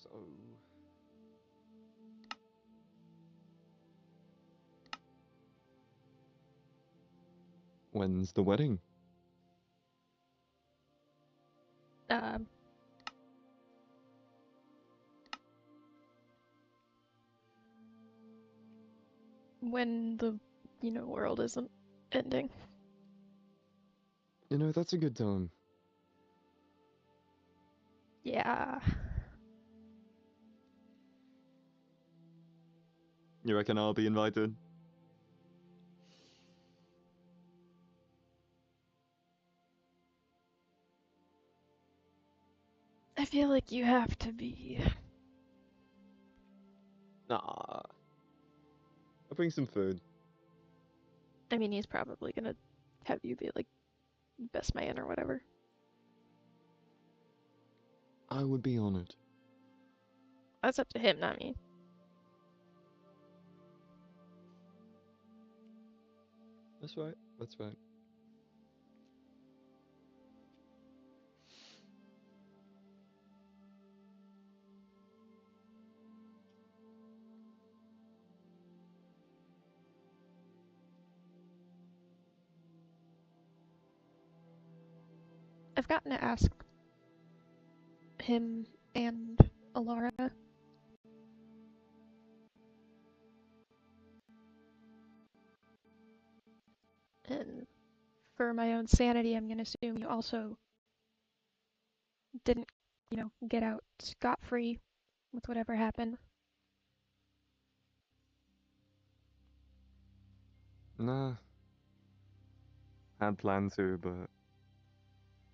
So... When's the wedding? When the, world isn't ending. You know, that's a good time. Yeah. You reckon I'll be invited? I feel like you have to be. Nah. I'll bring some food. I mean, he's probably gonna have you be like best man or whatever. I would be honored. That's up to him, not me. That's right. That's right. I've gotten to ask him and Alara. And for my own sanity, I'm gonna assume you also didn't, get out scot-free with whatever happened. Nah. Had planned to, but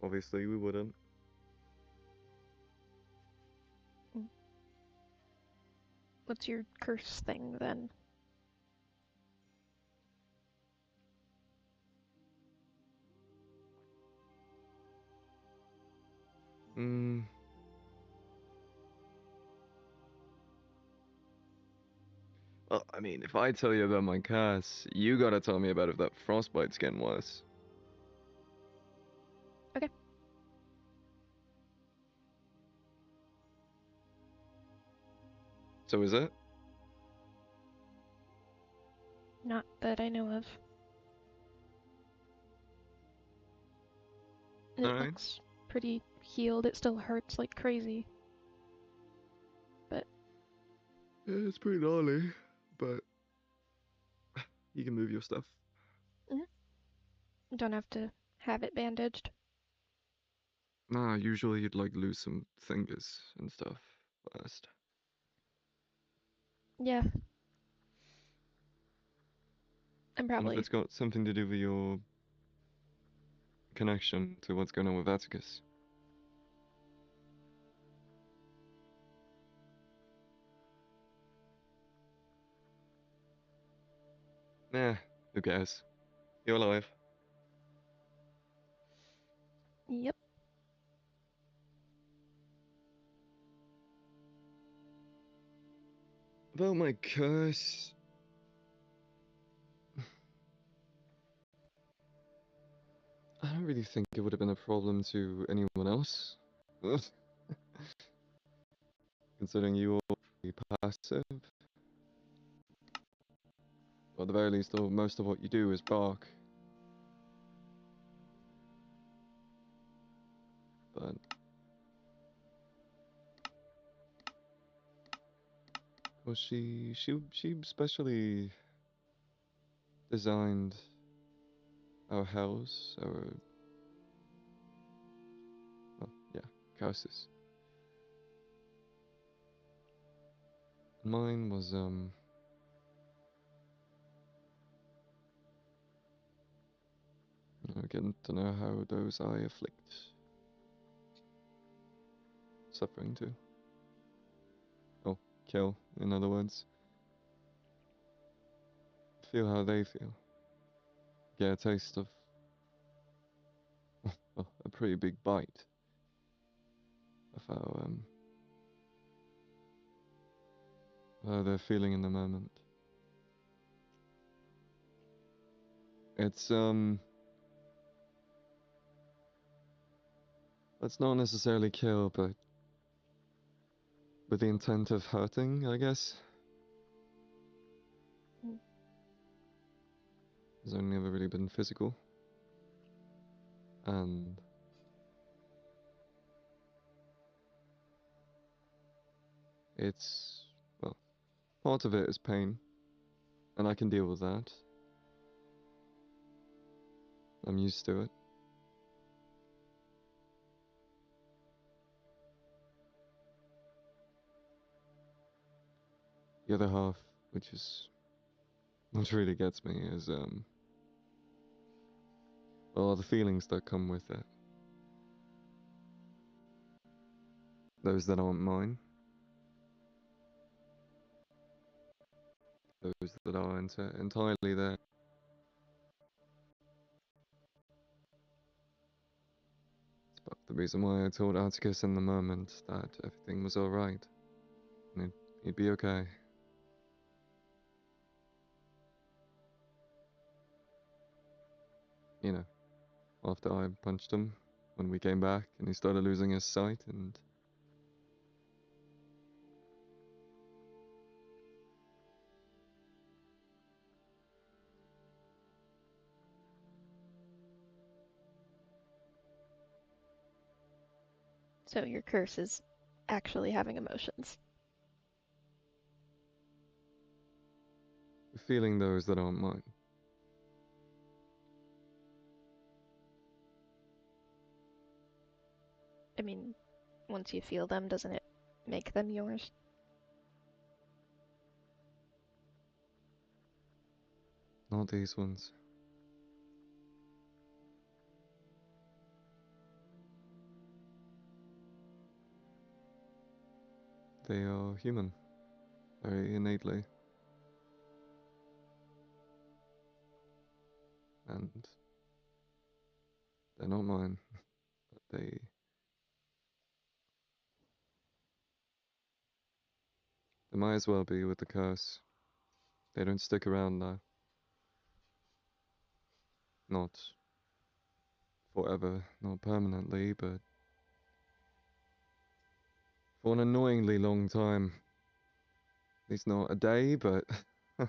obviously we wouldn't. What's your curse thing then? Well, I mean, if I tell you about my curse, you gotta tell me about if that frostbite's getting worse. Okay. So is it? Not that I know of. It Alright. looks pretty healed. It still hurts like crazy. But Yeah, it's pretty gnarly, but you can move your stuff. you don't have to have it bandaged. Nah, usually you'd like lose some fingers and stuff first. Yeah. I'm And if probably. it's got something to do with your connection to what's going on with Atticus. Nah, who cares? You're alive. Yep. About my curse. I don't really think it would have been a problem to anyone else. Considering you are passive. Or at the very least, most of what you do is bark. But well, she specially designed our house, well, yeah, houses. Mine was getting to know how those I afflict suffering to. Oh, kill, in other words. Feel how they feel. Get a taste of, well, a pretty big bite of how they're feeling in the moment. It's let's not necessarily kill, but with the intent of hurting, I guess. Mm. It's only ever really been physical. And it's, well, part of it is pain, and I can deal with that. I'm used to it. The other half, which is what really gets me, is well, the feelings that come with it. Those that aren't mine, those that are entirely there. But the reason why I told Atticus in the moment that everything was alright, and he'd be okay. You know, after I punched him, when we came back and he started losing his sight, and So your curse is actually having emotions. feeling those that aren't mine. I mean, once you feel them, doesn't it make them yours? Not these ones. They are human, very innately. And they're not mine, but they might as well be with the curse. They don't stick around though. Not forever, not permanently, but for an annoyingly long time. At least not a day, but it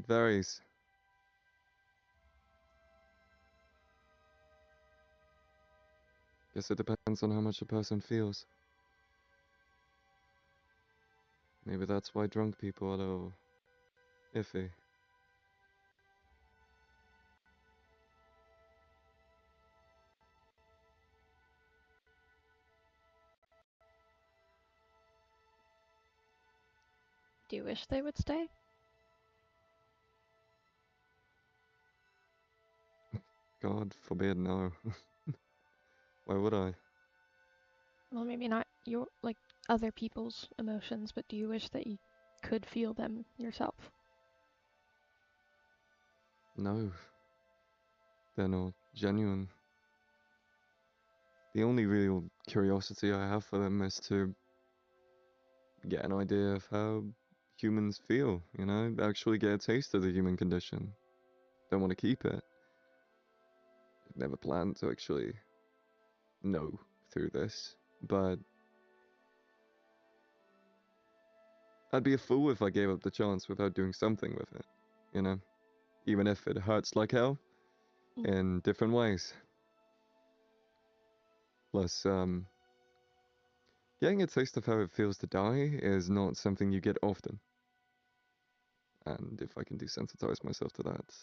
varies. Guess it depends on how much a person feels. Maybe that's why drunk people are a little iffy. Do you wish they would stay? God forbid, no. Why would I? Well, maybe not your, like, other people's emotions, but do you wish that you could feel them yourself? No, they're not genuine. The only real curiosity I have for them is to get an idea of how humans feel, you know, actually get a taste of the human condition. Don't want to keep it. Never planned to actually know through this, but I'd be a fool if I gave up the chance without doing something with it, you know, even if it hurts like hell in different ways. Plus, getting a taste of how it feels to die is not something you get often. And if I can desensitize myself to that,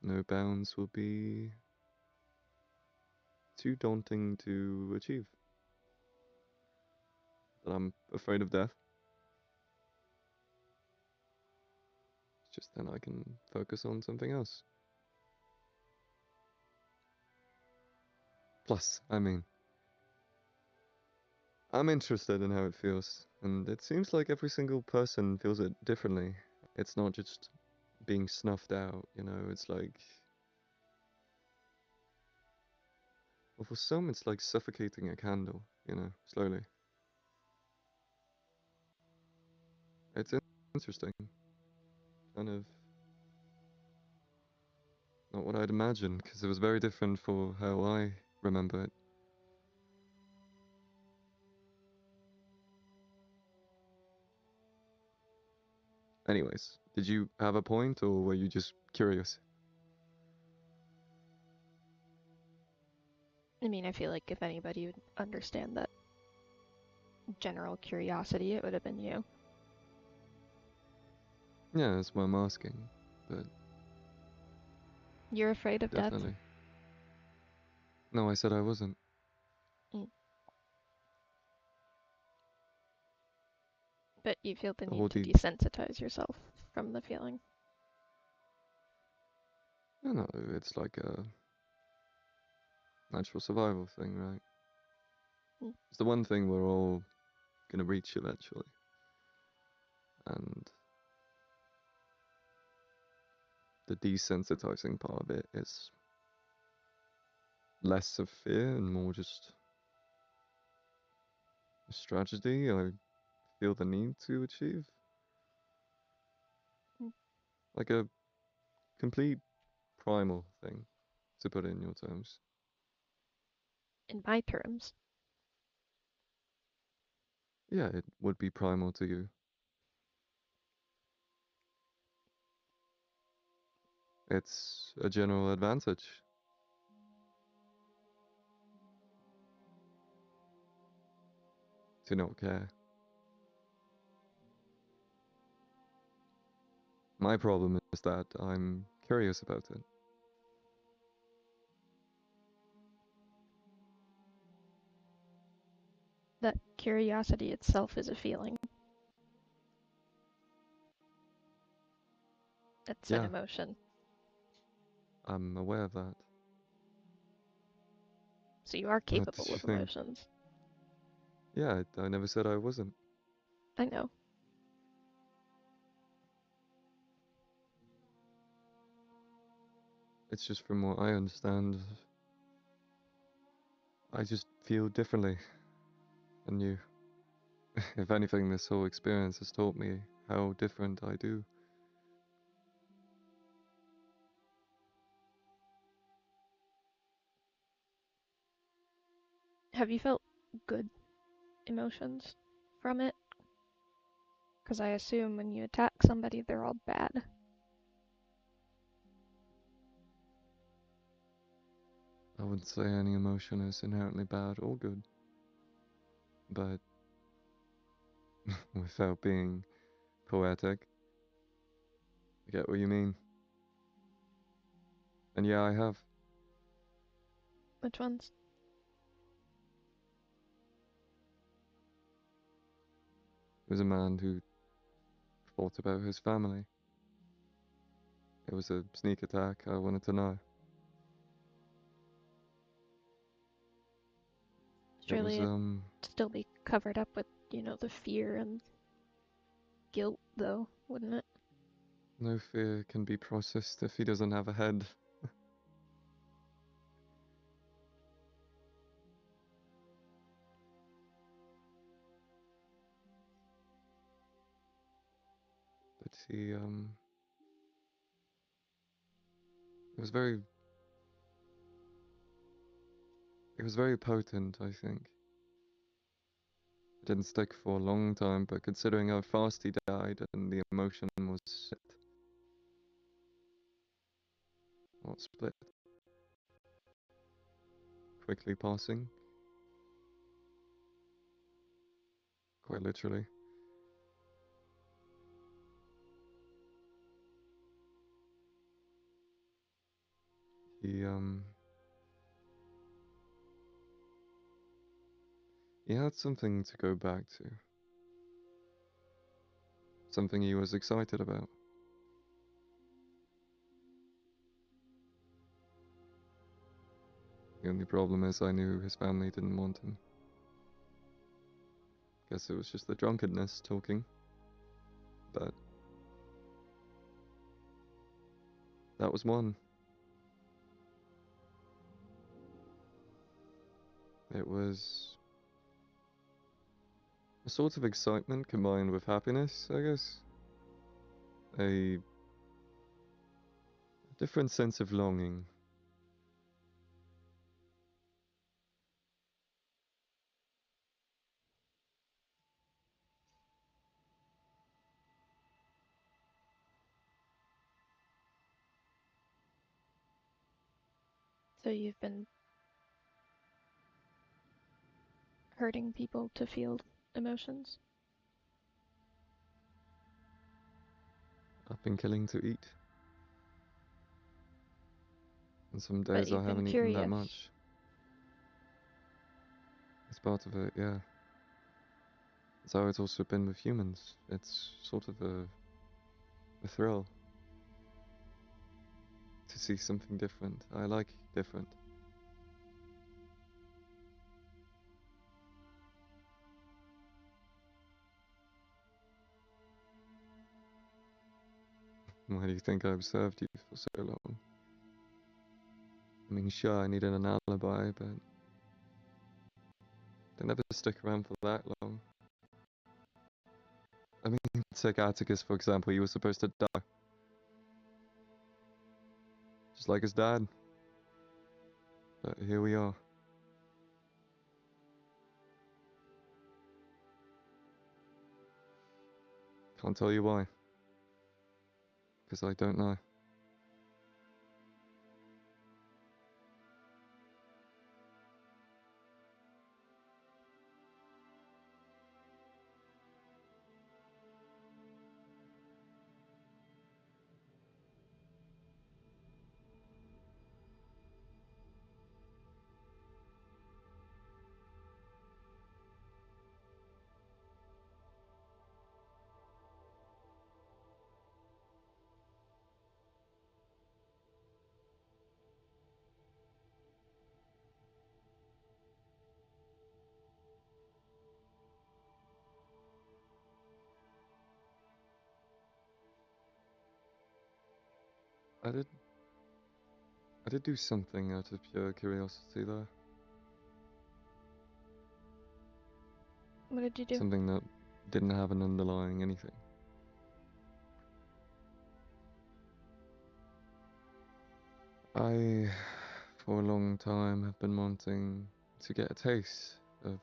no bounds will be too daunting to achieve. That I'm afraid of death. It's just then I can focus on something else. Plus, I mean, I'm interested in how it feels, and it seems like every single person feels it differently. It's not just being snuffed out, you know, it's like. Well, for some, it's like suffocating a candle, you know, slowly. It's interesting. Kind of not what I'd imagined, because it was very different for how I remember it. Anyways, did you have a point, or were you just curious? I mean, I feel like if anybody would understand that general curiosity, it would have been you. Yeah, that's why I'm asking, but You're afraid of death? definitely. No, I said I wasn't. Mm. But you feel the The need whole to deep. desensitize yourself from the feeling. No, it's like a natural survival thing, right? Mm. It's the one thing we're all gonna reach eventually. And the desensitizing part of it is less of fear and more just a strategy I feel the need to achieve. Mm. Like a complete primal thing, to put it in your terms. In my terms, Yeah, it would be primal to you. It's a general advantage to not care. My problem is that I'm curious about it. that curiosity itself is a feeling. It's an Yeah, emotion. I'm aware of that. So you are What did capable you of think? emotions. Yeah, I never said I wasn't. I know. It's just from what I understand, I just feel differently than you. If anything, this whole experience has taught me how different I do. Have you felt good emotions from it? Because I assume when you attack somebody, they're all bad. I wouldn't say any emotion is inherently bad or good, but without being poetic, I get what you mean. And yeah, I have. Which ones? It was a man who thought about his family. It was a sneak attack. I wanted to know. It was, Surely it'd still be covered up with, the fear and guilt, though, wouldn't it? no fear can be processed if he doesn't have a head. But it was very, it was very potent, I think. It didn't stick for a long time, but considering how fast he died and the emotion was not split, quickly passing, quite literally. He he had something to go back to, something he was excited about. The only problem is I knew his family didn't want him. Guess it was just the drunkenness talking, but that was one. It was a sort of excitement combined with happiness, I guess. A different sense of longing. So you've been hurting people to feel emotions? I've been killing to eat. And some But days I you've been haven't eaten that curious. much. It's part of it, yeah. It's how it's also been with humans. It's sort of a thrill to see something different. I like different. Why do you think I observed you for so long? I mean, sure, I needed an alibi, but they never stick around for that long. I mean, take Atticus, for example. He was supposed to die. Just like his dad. But here we are. Can't tell you why. Because I don't know. I did do something out of pure curiosity there. What did you do? Something that didn't have an underlying anything. I, for a long time, have been wanting to get a taste of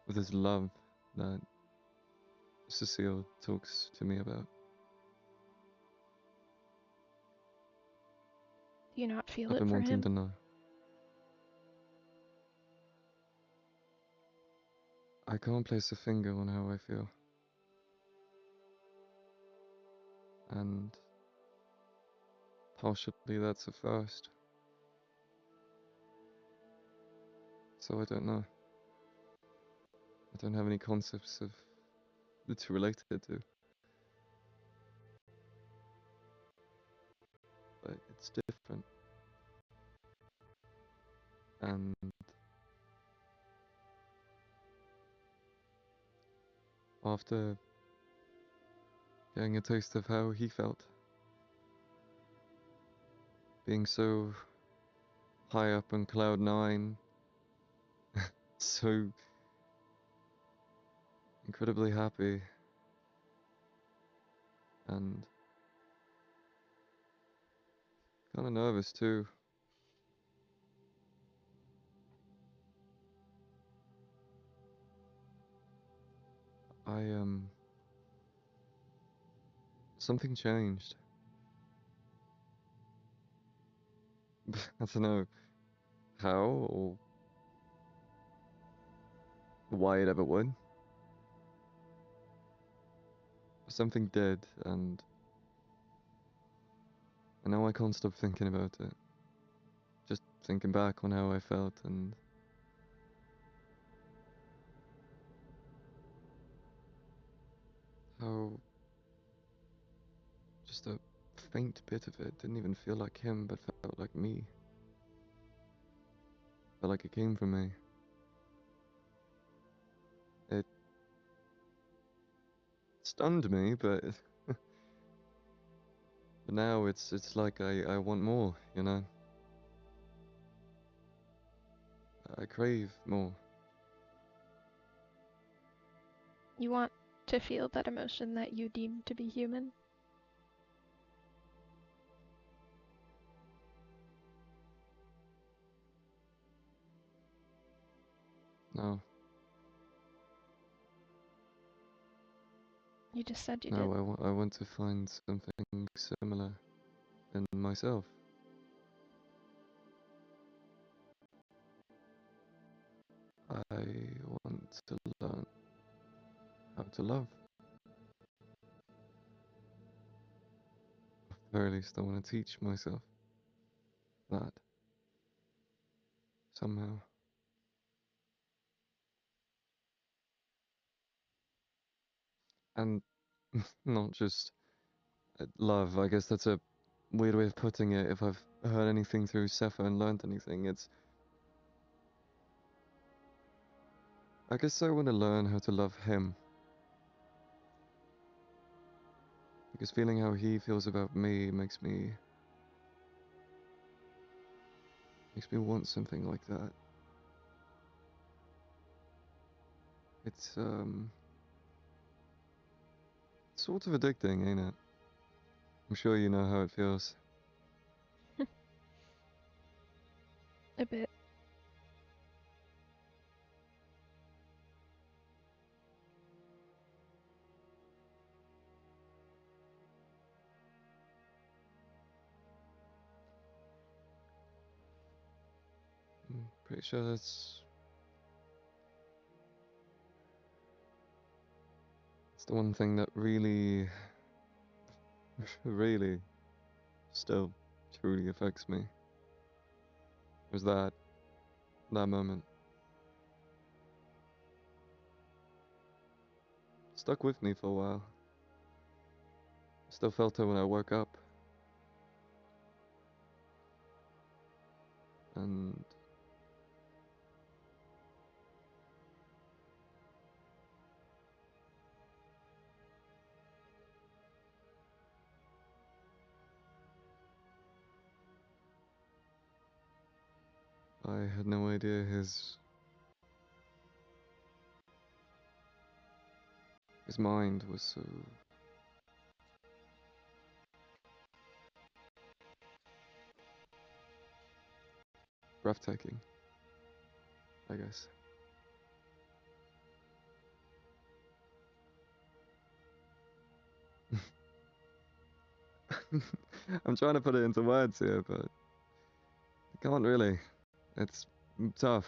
this love that Cecile talks to me about. Do you not feel I've it been for wanting him? to know. I can't place a finger on how I feel. And partially that's a first. So I don't know. I don't have any concepts of the two related to. But it's different. And after getting a taste of how he felt, being so high up on cloud 9, so incredibly happy, and kind of nervous too. I something changed. I don't know how or why it ever would. Something did, and now I can't stop thinking about it. Just thinking back on how I felt and how just a faint bit of it didn't even feel like him, but felt like me. Felt like it came from me. It stunned me, but now it's like I want more, you know? I crave more. You want to feel that emotion that you deem to be human? Oh, You just said you did. no, I want to find something similar in myself. I want to learn how to love. Or at least I want to teach myself that somehow. And not just love, I guess that's a weird way of putting it. If I've heard anything through Sepha and learned anything, it's. I guess I want to learn how to love him. Because feeling how he feels about me makes me want something like that. It's sort of addicting, ain't it? I'm sure you know how it feels. A bit. I'm pretty sure it's the one thing that really, really still truly affects me. Was that moment. Stuck with me for a while. Still felt it when I woke up. And I had no idea his mind was so breathtaking, I guess. I'm trying to put it into words here, but I can't really. It's tough.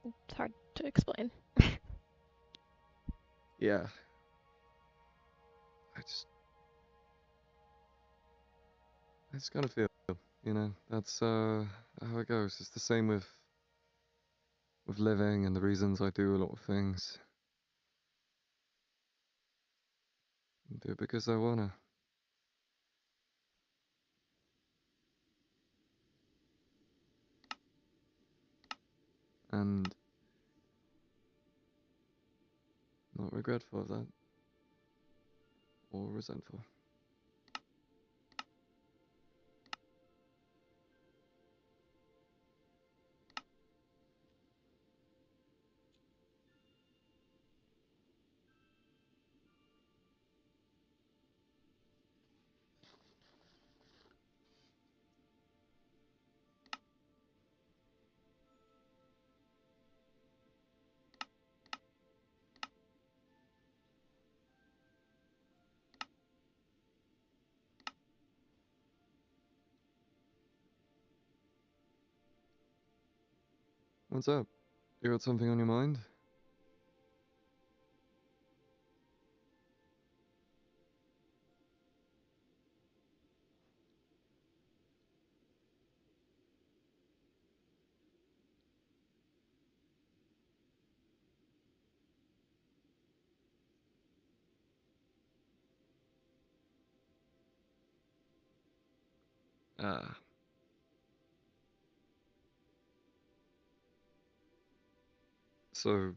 It's hard to explain. Yeah. I just kind of feel, that's how it goes. It's the same with living and the reasons I do a lot of things. I do it because I wanna. And not regretful of that. Or resentful. What's up? You got something on your mind? Ah. So,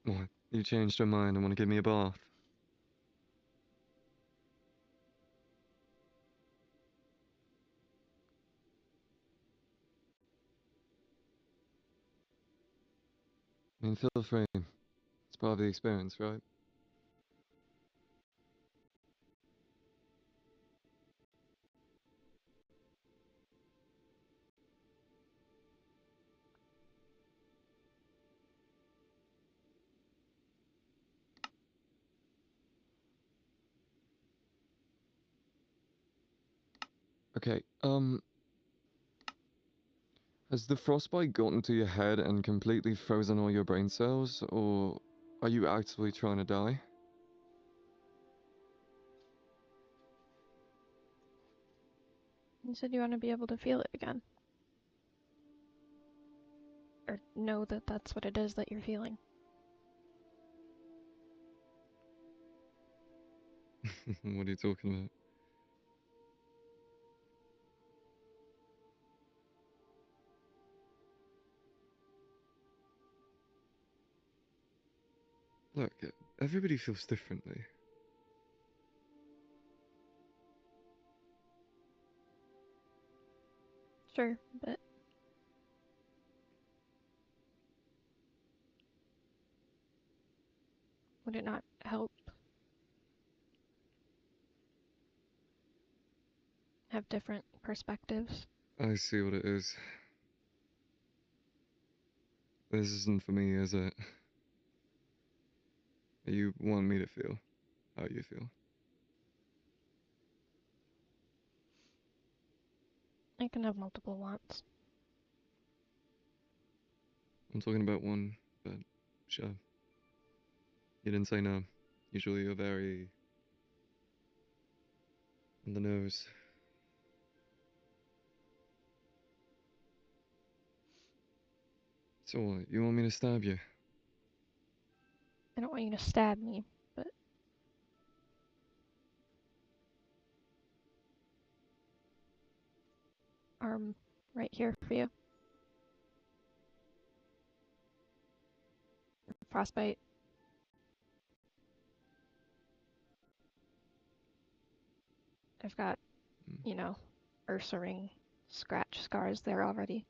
what? You changed your mind and want to give me a bath? I mean, feel free. It's part of the experience, right? Okay, has the frostbite gotten to your head and completely frozen all your brain cells, or are you actively trying to die? You said you want to be able to feel it again. Or know that that's what it is that you're feeling. What are you talking about? Look, everybody feels differently. Sure, but would it not help have different perspectives? I see what it is. This isn't for me, is it? You want me to feel how you feel. I can have multiple wants. I'm talking about one, but sure. You didn't say no. Usually you're very on the nose. So what? You want me to stab you? I don't want you to stab me, but arm right here for you. Frostbite. I've got, Mm. you know, Ursa ring scratch scars there already.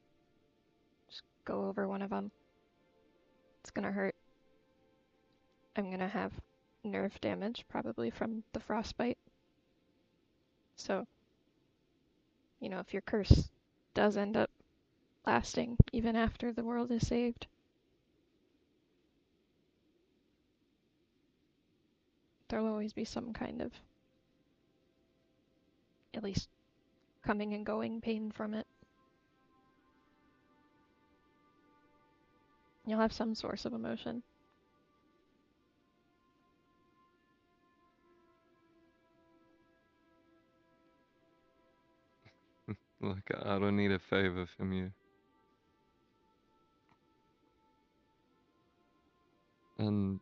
Just go over one of them. It's gonna hurt. I'm gonna have nerve damage, probably from the frostbite. So, you know, if your curse does end up lasting even after the world is saved, there'll always be some kind of, at least, coming and going pain from it. You'll have some source of emotion. Look, I don't need a favor from you. And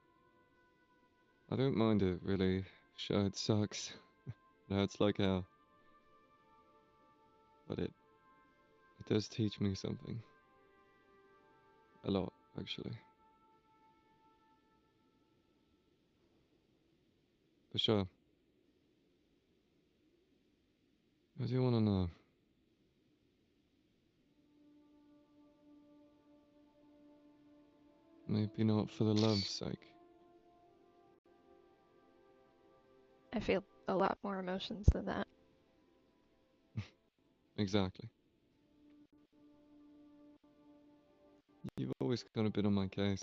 I don't mind it, really. Sure, it sucks. It hurts like hell. But it does teach me something. A lot, actually. For sure. I do want to know. Maybe not for the love's sake. I feel a lot more emotions than that. Exactly. You've always kind of been on my case.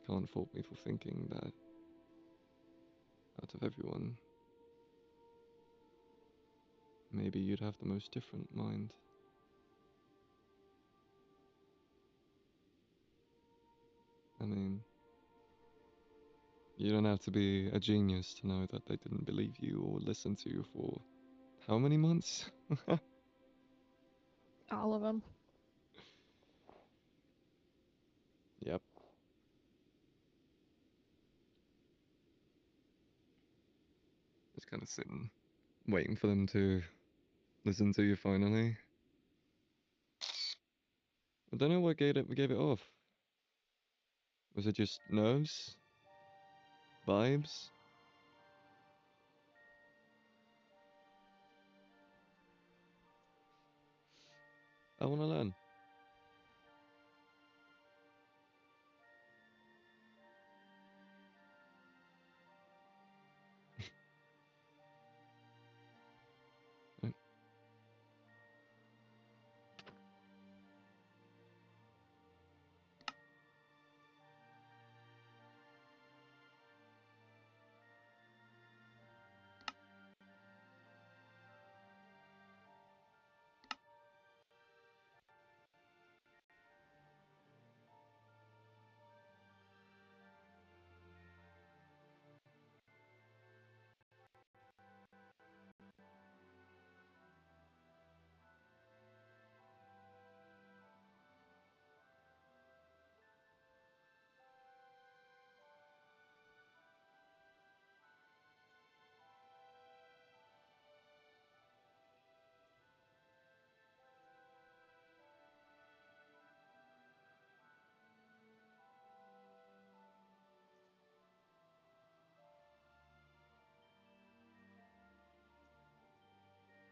Can't fault me for thinking that out of everyone, maybe you'd have the most different mind. I mean, you don't have to be a genius to know that they didn't believe you or listen to you for how many months? All of them. Yep. Just kind of sitting, waiting for them to listen to you finally. I don't know what gave it off. Was it just nerves? Vibes? I want to learn. Right.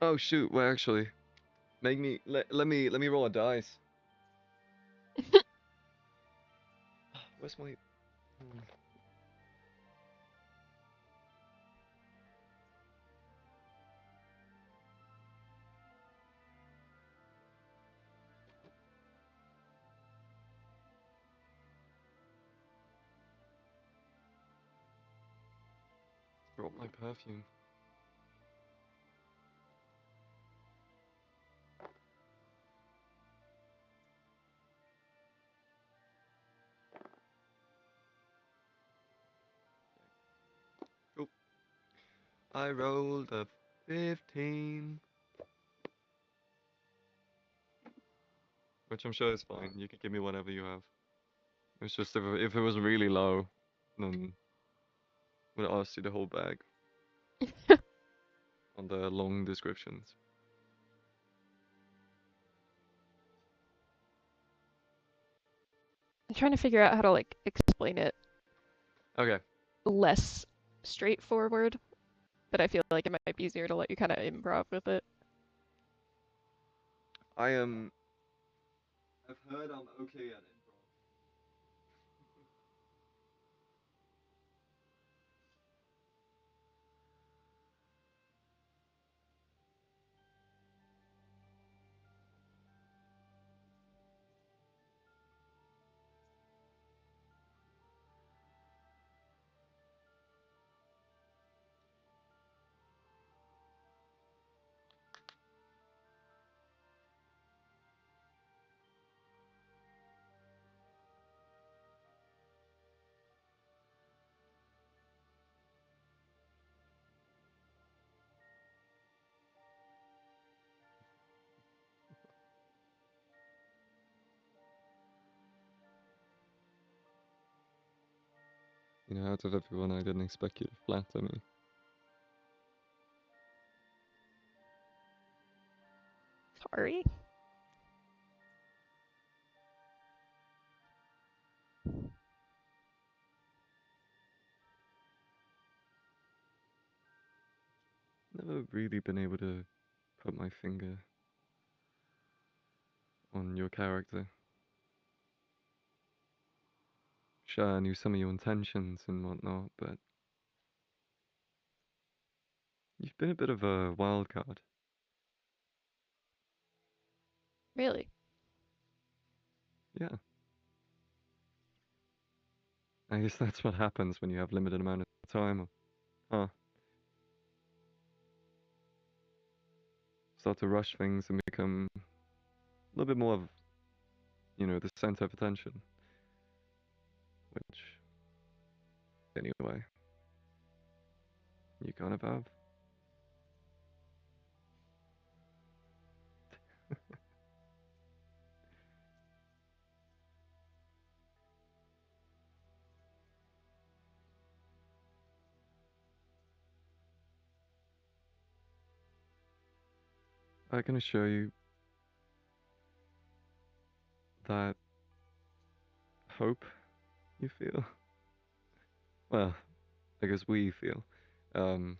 Oh shoot! Well, actually, let me roll a dice. Where's my? Drop my perfume. Oh, I rolled a 15, which I'm sure is fine. You can give me whatever you have. It's just if it was really low, then I would ask you the whole bag on the long descriptions. I'm trying to figure out how to like explain it Okay. less straightforward, but I feel like it might be easier to let you kind of improv with it. I am. I've heard I'm okay at improv. You know, out of everyone, I didn't expect you to flatter me. Sorry. Never really been able to put my finger on your character. Sure, I knew some of your intentions and whatnot, but you've been a bit of a wild card. Really? Yeah. I guess that's what happens when you have limited amount of time. Huh. Start to rush things and become a little bit more of, the center of attention. Which, anyway, you kind of have. I can assure you that hope you feel, well, I guess we feel, um,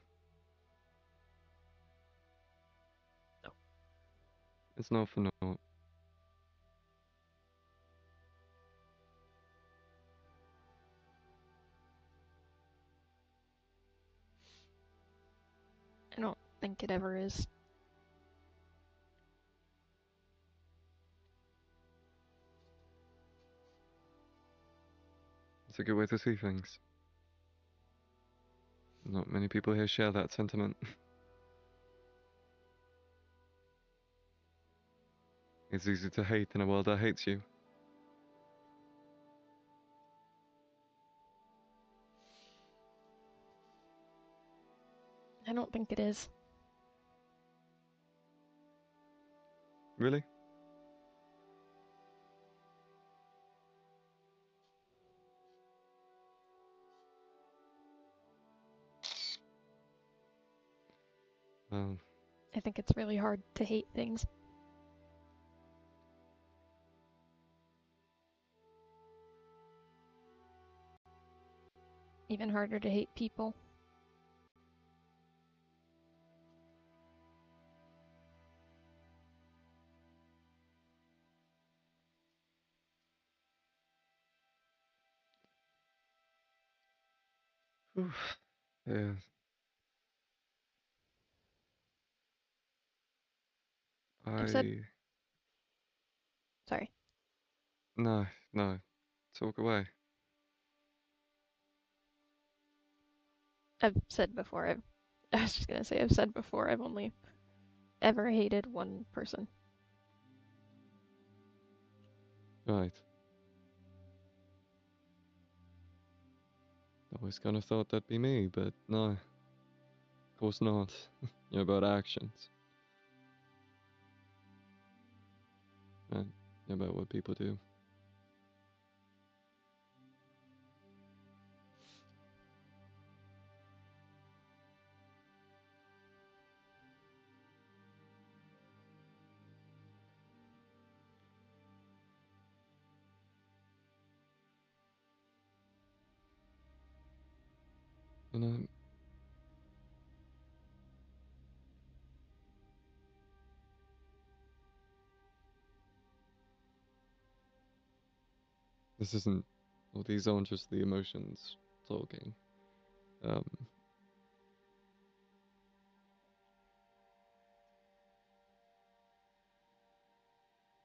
it's not for naught. I don't think it ever is. It's a good way to see things. Not many people here share that sentiment. It's easy to hate in a world that hates you. I don't think it is. Really? Well, I think it's really hard to hate things. Even harder to hate people. Yeah. I've said, I. sorry, No, no. Talk away. I've said before, I was just gonna say, I've said before, I've only ever hated one person. Right. Always kind of thought that'd be me, but no. Of course not. You're about actions. Right? You're about what people do. You know, this isn't. Well, these aren't just the emotions talking. Um,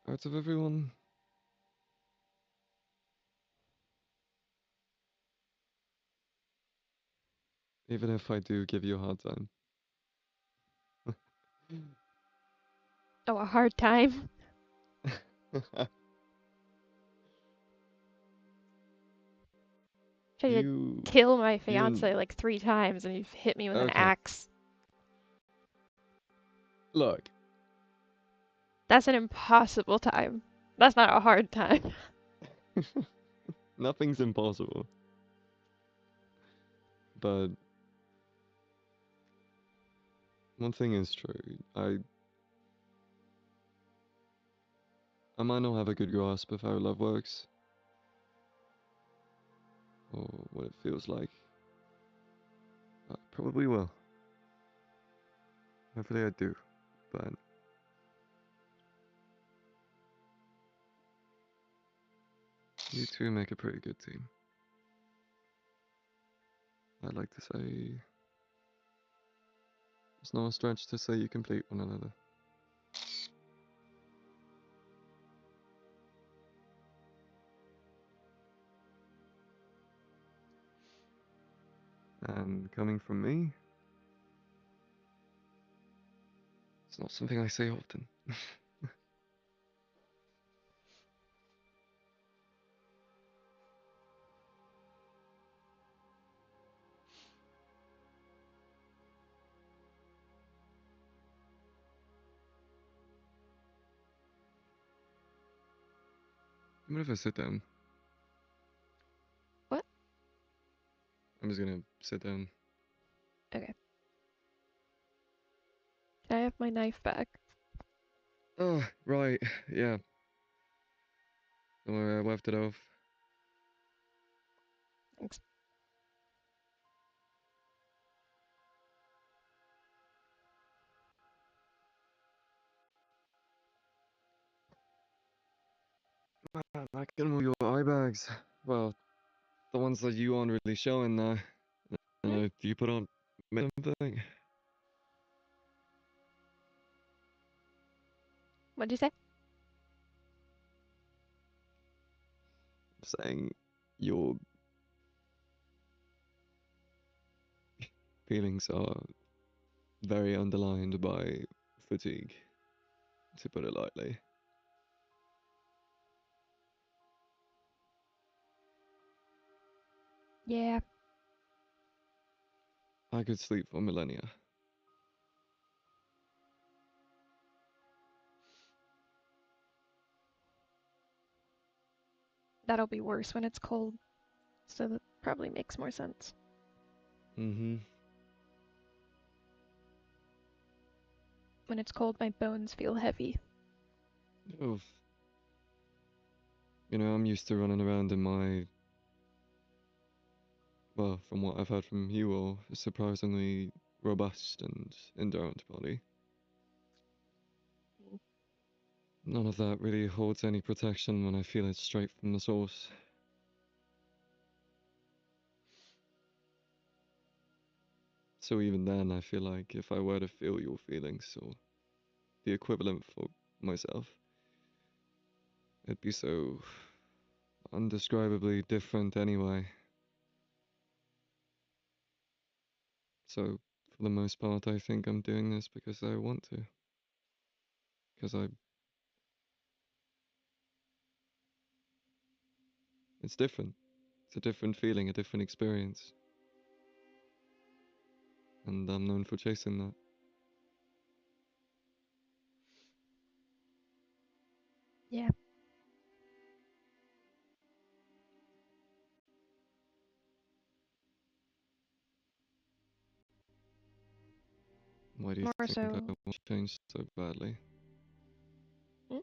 out of everyone, even if I do give you a hard time. Oh, a hard time? Tried to you, kill my you, fiance like 3 times and you've hit me with an okay. axe. Look, That's an impossible time. That's not a hard time. nothing's impossible. But one thing is true. I might not have a good grasp of how love works, or what it feels like. I probably will. Hopefully I do. But you two make a pretty good team. I'd like to say it's not a stretch to say you complete one another. And coming from me, it's not something I say often. I'm gonna sit down. What? I'm just gonna sit down. Okay. Can I have my knife back? Oh, right, yeah. Don't worry, I left it off. Thanks. I can move your eye bags. Well, the ones that you aren't really showing now. Hmm? Do you put on something? What'd you say? Saying your feelings are very underlined by fatigue, to put it lightly. Yeah, I could sleep for millennia. that'll be worse when it's cold. So that probably makes more sense. Mm-hmm. When it's cold, my bones feel heavy. Oh, you know, I'm used to running around in my, well, from what I've heard from you all, a surprisingly robust and endurant body. None of that really holds any protection when I feel it straight from the source. So even then, I feel like if I were to feel your feelings or the equivalent for myself, it'd be so undescribably different anyway. So, for the most part, I think I'm doing this because I want to. Because it's different. It's a different feeling, a different experience. And I'm known for chasing that. Yeah. Why do you More think I so. want to change so badly? Hmm?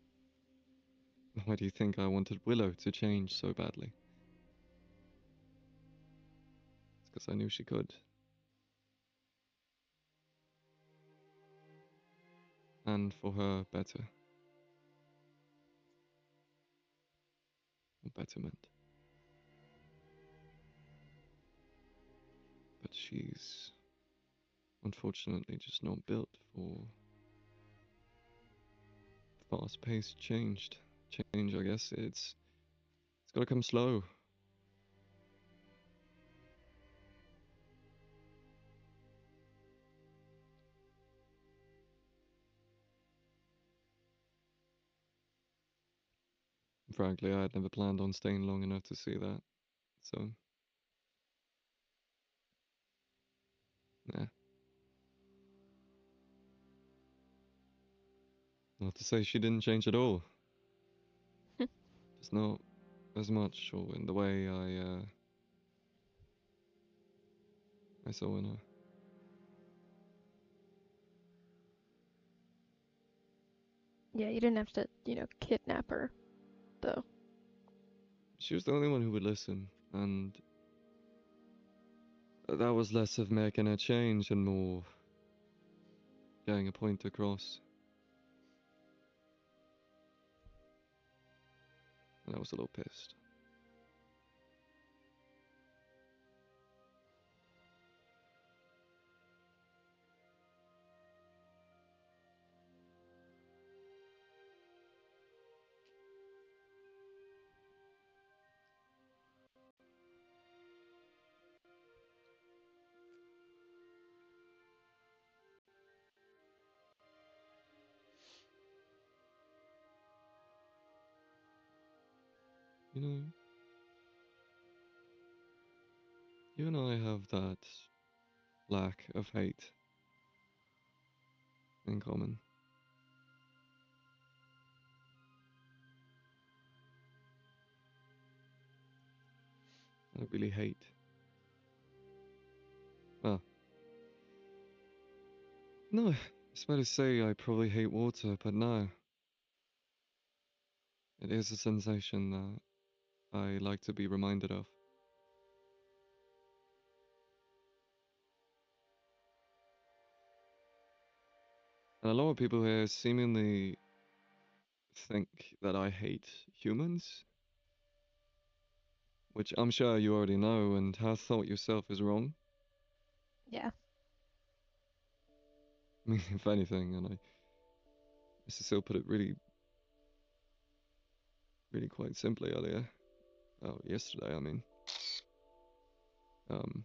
Why do you think I wanted Willow to change so badly? It's because I knew she could. And for her better. Or betterment. But she's unfortunately just not built for fast-paced change, I guess. It's gotta come slow. Frankly, I had never planned on staying long enough to see that. So, nah. Not to say she didn't change at all. Just not as much or in the way I saw in her. Yeah, you didn't have to, kidnap her, though. She was the only one who would listen, and that was less of making a change and more getting a point across. And I was a little pissed. You know, you and I have that lack of hate in common. I really hate. Well, no, it's fair to say I probably hate water, but no. It is a sensation that I like to be reminded of. And a lot of people here seemingly think that I hate humans, which I'm sure you already know and have thought yourself is wrong. Yeah. I mean, if anything, and Mr. Seal put it really, really quite simply earlier. Oh, yesterday, I mean. Um,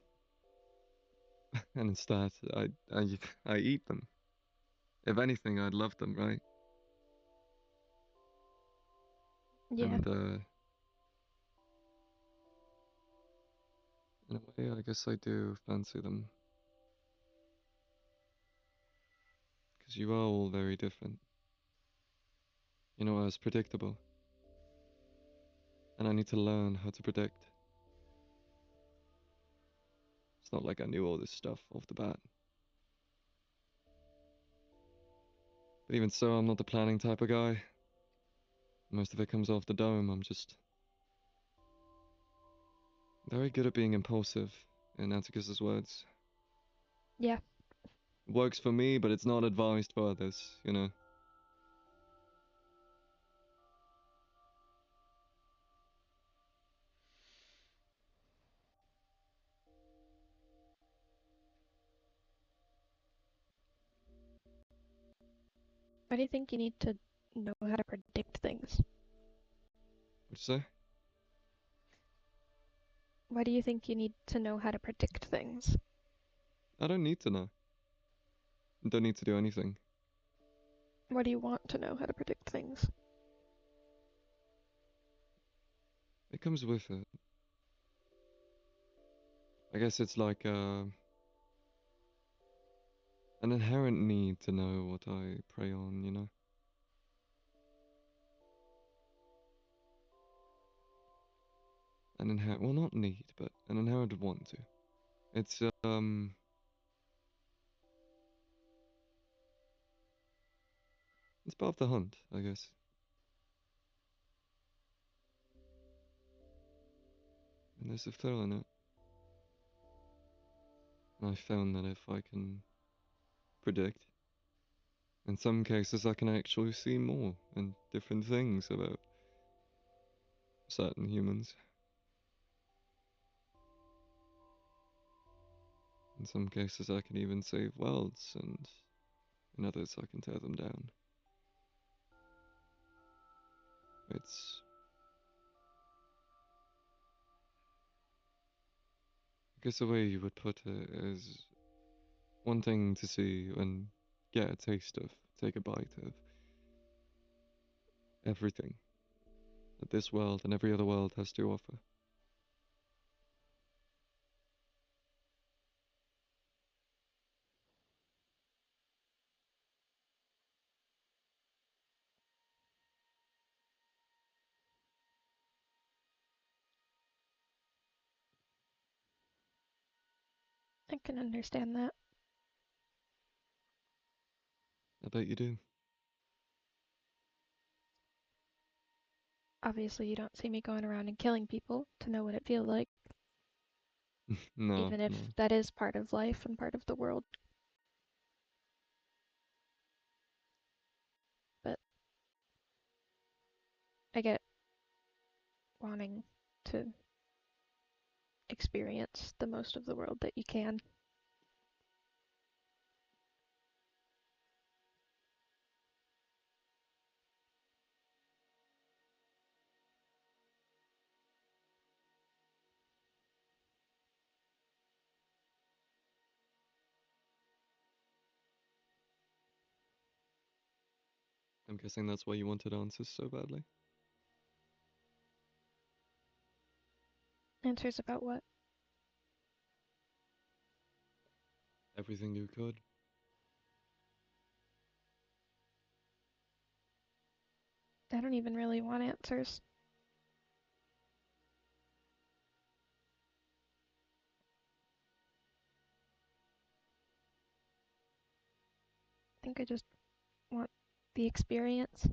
and instead, I eat them. If anything, I'd love them, right? Yeah. And in a way, I guess I do fancy them. Because you are all very different. You know, as predictable. And I need to learn how to predict. It's not like I knew all this stuff off the bat. But even so, I'm not the planning type of guy. Most of it comes off the dome. I'm just very good at being impulsive, in Atticus's words. Yeah. It works for me, but it's not advised for others, you know? Why do you think you need to know how to predict things? What'd you say? Why do you think you need to know how to predict things? I don't need to know. I don't need to do anything. Why do you want to know how to predict things? It comes with it. I guess it's like an inherent need to know what I prey on, you know? An inherent, well, not need, but an inherent want to. It's, it's part of the hunt, I guess. And there's a thrill in it. And I found that if I can predict, in some cases I can actually see more and different things about certain humans. In some cases I can even save worlds, and in others I can tear them down. It's, I guess the way you would put it is one thing to see and get a taste of, take a bite of everything that this world and every other world has to offer. I can understand that. I bet you do. Obviously, you don't see me going around and killing people to know what it feels like, No, even if no. that is part of life and part of the world. But I get wanting to experience the most of the world that you can. I'm guessing that's why you wanted answers so badly. Answers about what? Everything you could. I don't even really want answers. I think I just want the experience.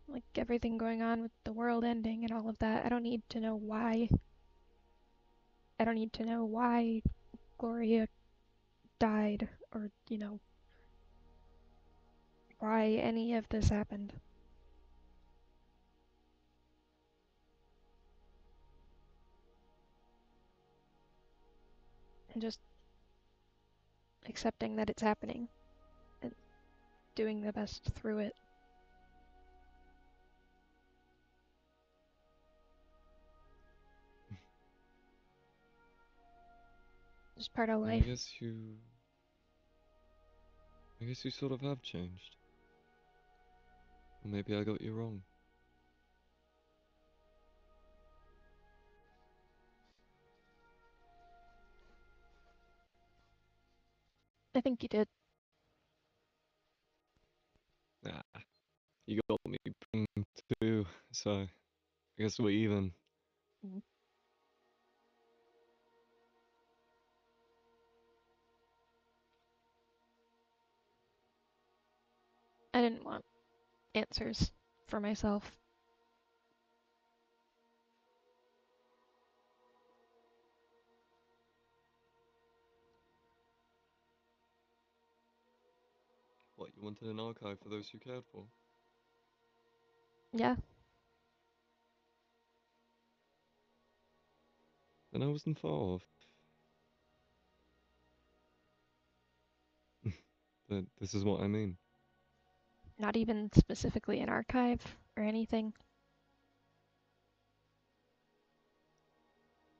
Like everything going on with the world ending and all of that. I don't need to know why. I don't need to know why Gloria died or, why any of this happened. And just accepting that it's happening and doing the best through it. Just part of And life. I guess you sort of have changed. Or maybe I got you wrong. I think you did. Ah, you got me wrong too, so I guess we're even. Mm. I didn't want answers for myself. What, you wanted an archive for those you cared for? Yeah, Then I wasn't far off. But this is what I mean. Not even specifically an archive or anything.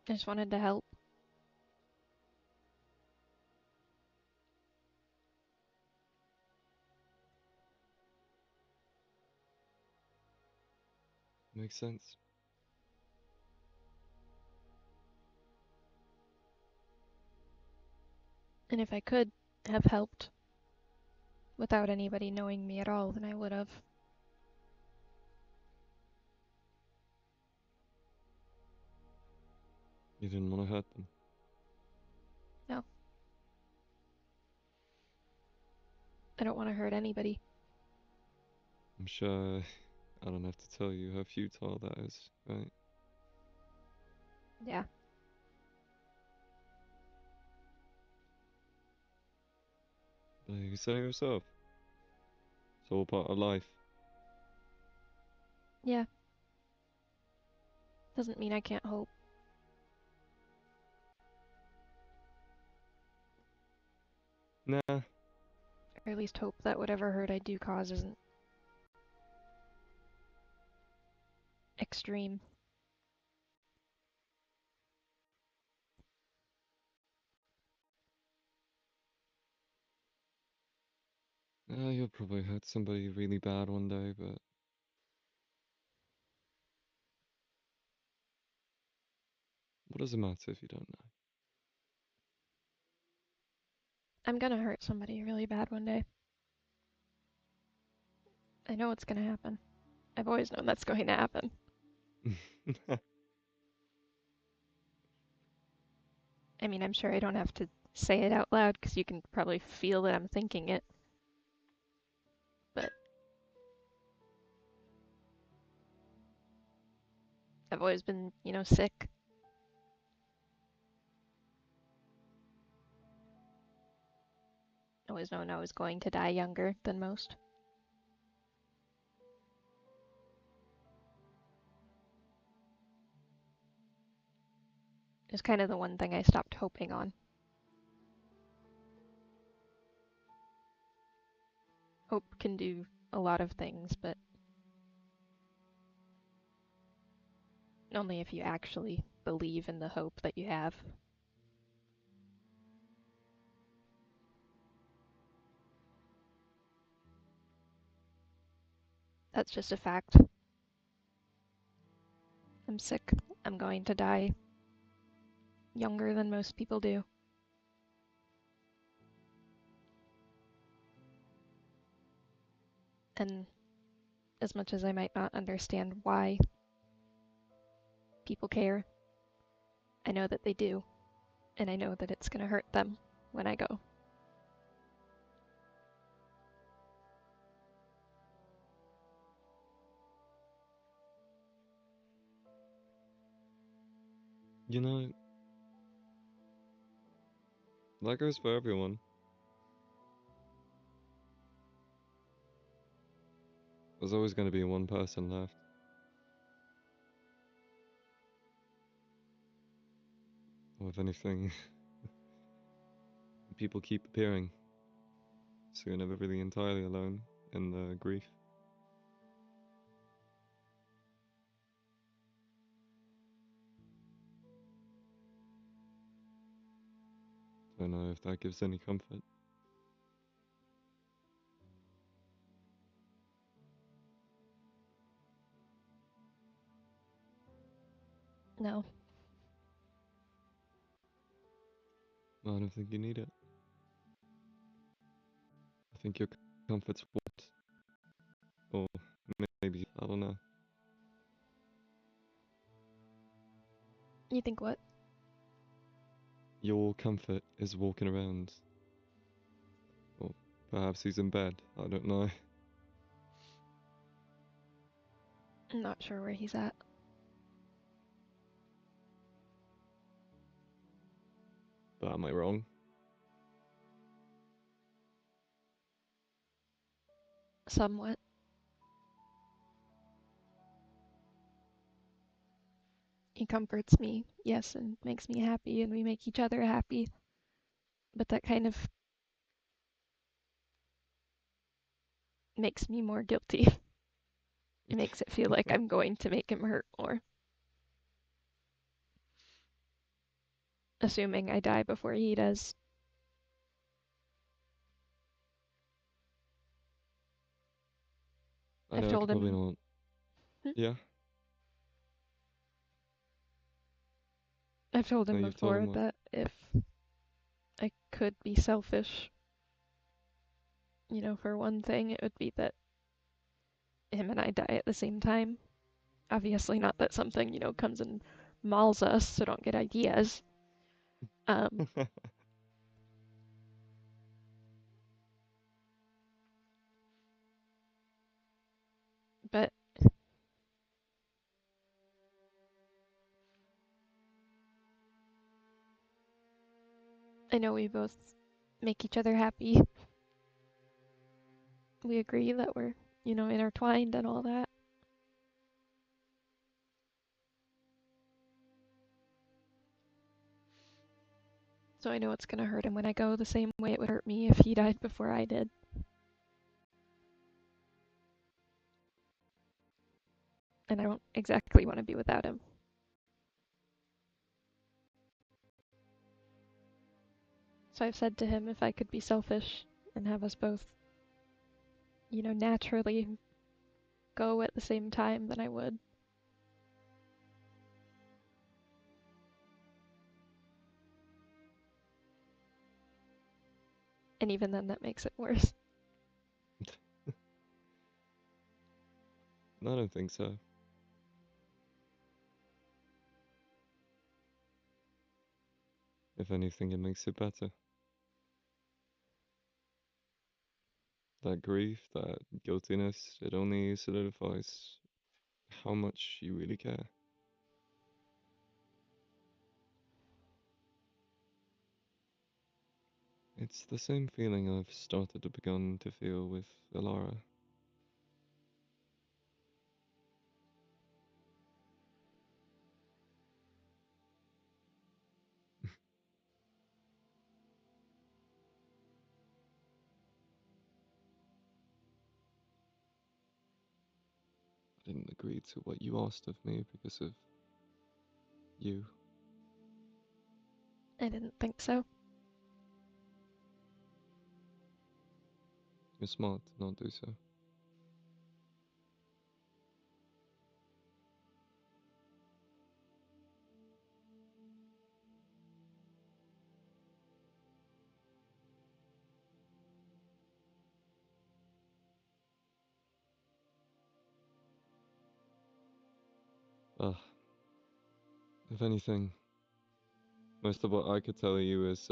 I just wanted to help. Makes sense. And if I could have helped without anybody knowing me at all, then I would have. You didn't want to hurt them. No. I don't want to hurt anybody. I'm sure I don't have to tell you how futile that is, right? Yeah. But you said it yourself. It's all part of life. Yeah. Doesn't mean I can't hope. Nah, Or at least hope that whatever hurt I do cause isn't extreme. you'll probably hurt somebody really bad one day, but what does it matter if you don't know? I'm gonna hurt somebody really bad one day. I know it's gonna happen. I've always known that's going to happen. I mean, I'm sure I don't have to say it out loud because you can probably feel that I'm thinking it. But I've always been, sick. Always known I was going to die younger than most. It's kind of the one thing I stopped hoping on. Hope can do a lot of things, but only if you actually believe in the hope that you have. That's just a fact. I'm sick. I'm going to die younger than most people do. And as much as I might not understand why people care, I know that they do. And I know that it's going to hurt them when I go. You know, that goes for everyone. There's always going to be one person left. Or if anything, people keep appearing. So you're never really entirely alone in the grief. Don't know if that gives any comfort. No. I don't think you need it. I think your comfort's what? Or maybe, I don't know. You think what? Your comfort is walking around. Or perhaps he's in bed. I don't know. I'm not sure where he's at. But am I wrong? Somewhat. He comforts me, yes, and makes me happy, and we make each other happy. But that kind of makes me more guilty. It makes it feel like I'm going to make him hurt more. Assuming I die before he does. I I've know I told could probably him. not. Yeah. I've told No, him you've told him before what? that if I could be selfish, for one thing, it would be that him and I die at the same time. Obviously, not that something, comes and mauls us, so don't get ideas. Um, but I know we both make each other happy. We agree that we're, intertwined and all that. So I know it's gonna hurt him when I go the same way it would hurt me if he died before I did. And I don't exactly want to be without him. So I've said to him if I could be selfish and have us both, naturally go at the same time, then I would. And even then, that makes it worse. No, I don't think so. If anything, it makes it better. That grief, that guiltiness, it only solidifies how much you really care. It's the same feeling I've started to begin to feel with Elara. I didn't agree to what you asked of me because of you. I didn't think so. You're smart to not do so. Ugh. If anything, most of what I could tell you is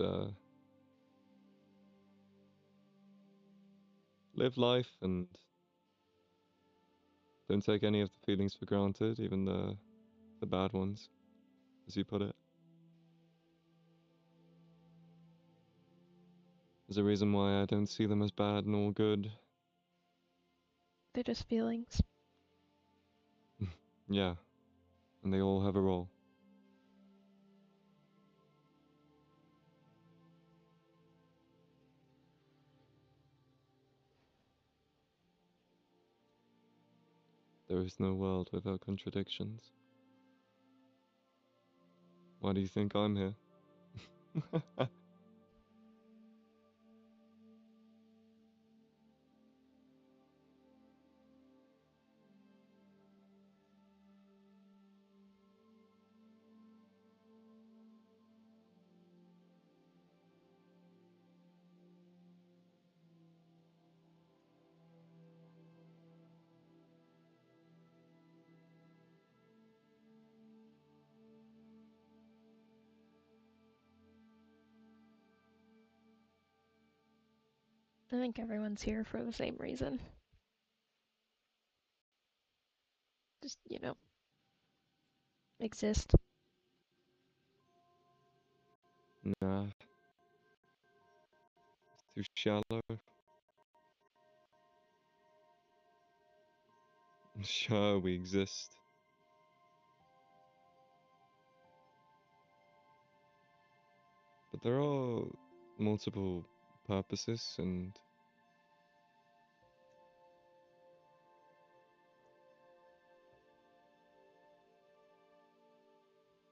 live life and don't take any of the feelings for granted, even the bad ones, as you put it. There's a reason why I don't see them as bad nor good. They're just feelings. Yeah, and they all have a role. There is no world without contradictions. Why do you think I'm here? I think everyone's here for the same reason. Just, exist. Nah, too shallow. Sure, we exist. But there are multiple purposes, and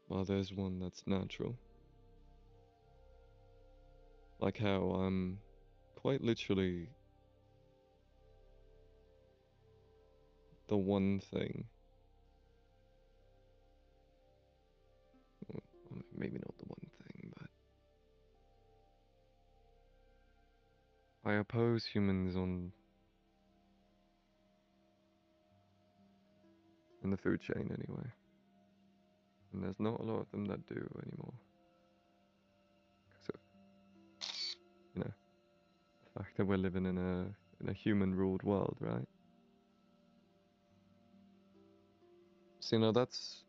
while there's one that's natural. Like how I'm quite literally the one thing. Well, maybe not the one thing, but I oppose humans in the food chain anyway. And there's not a lot of them that do anymore. Because of, you know, the fact that we're living in a human-ruled world, right? So, that's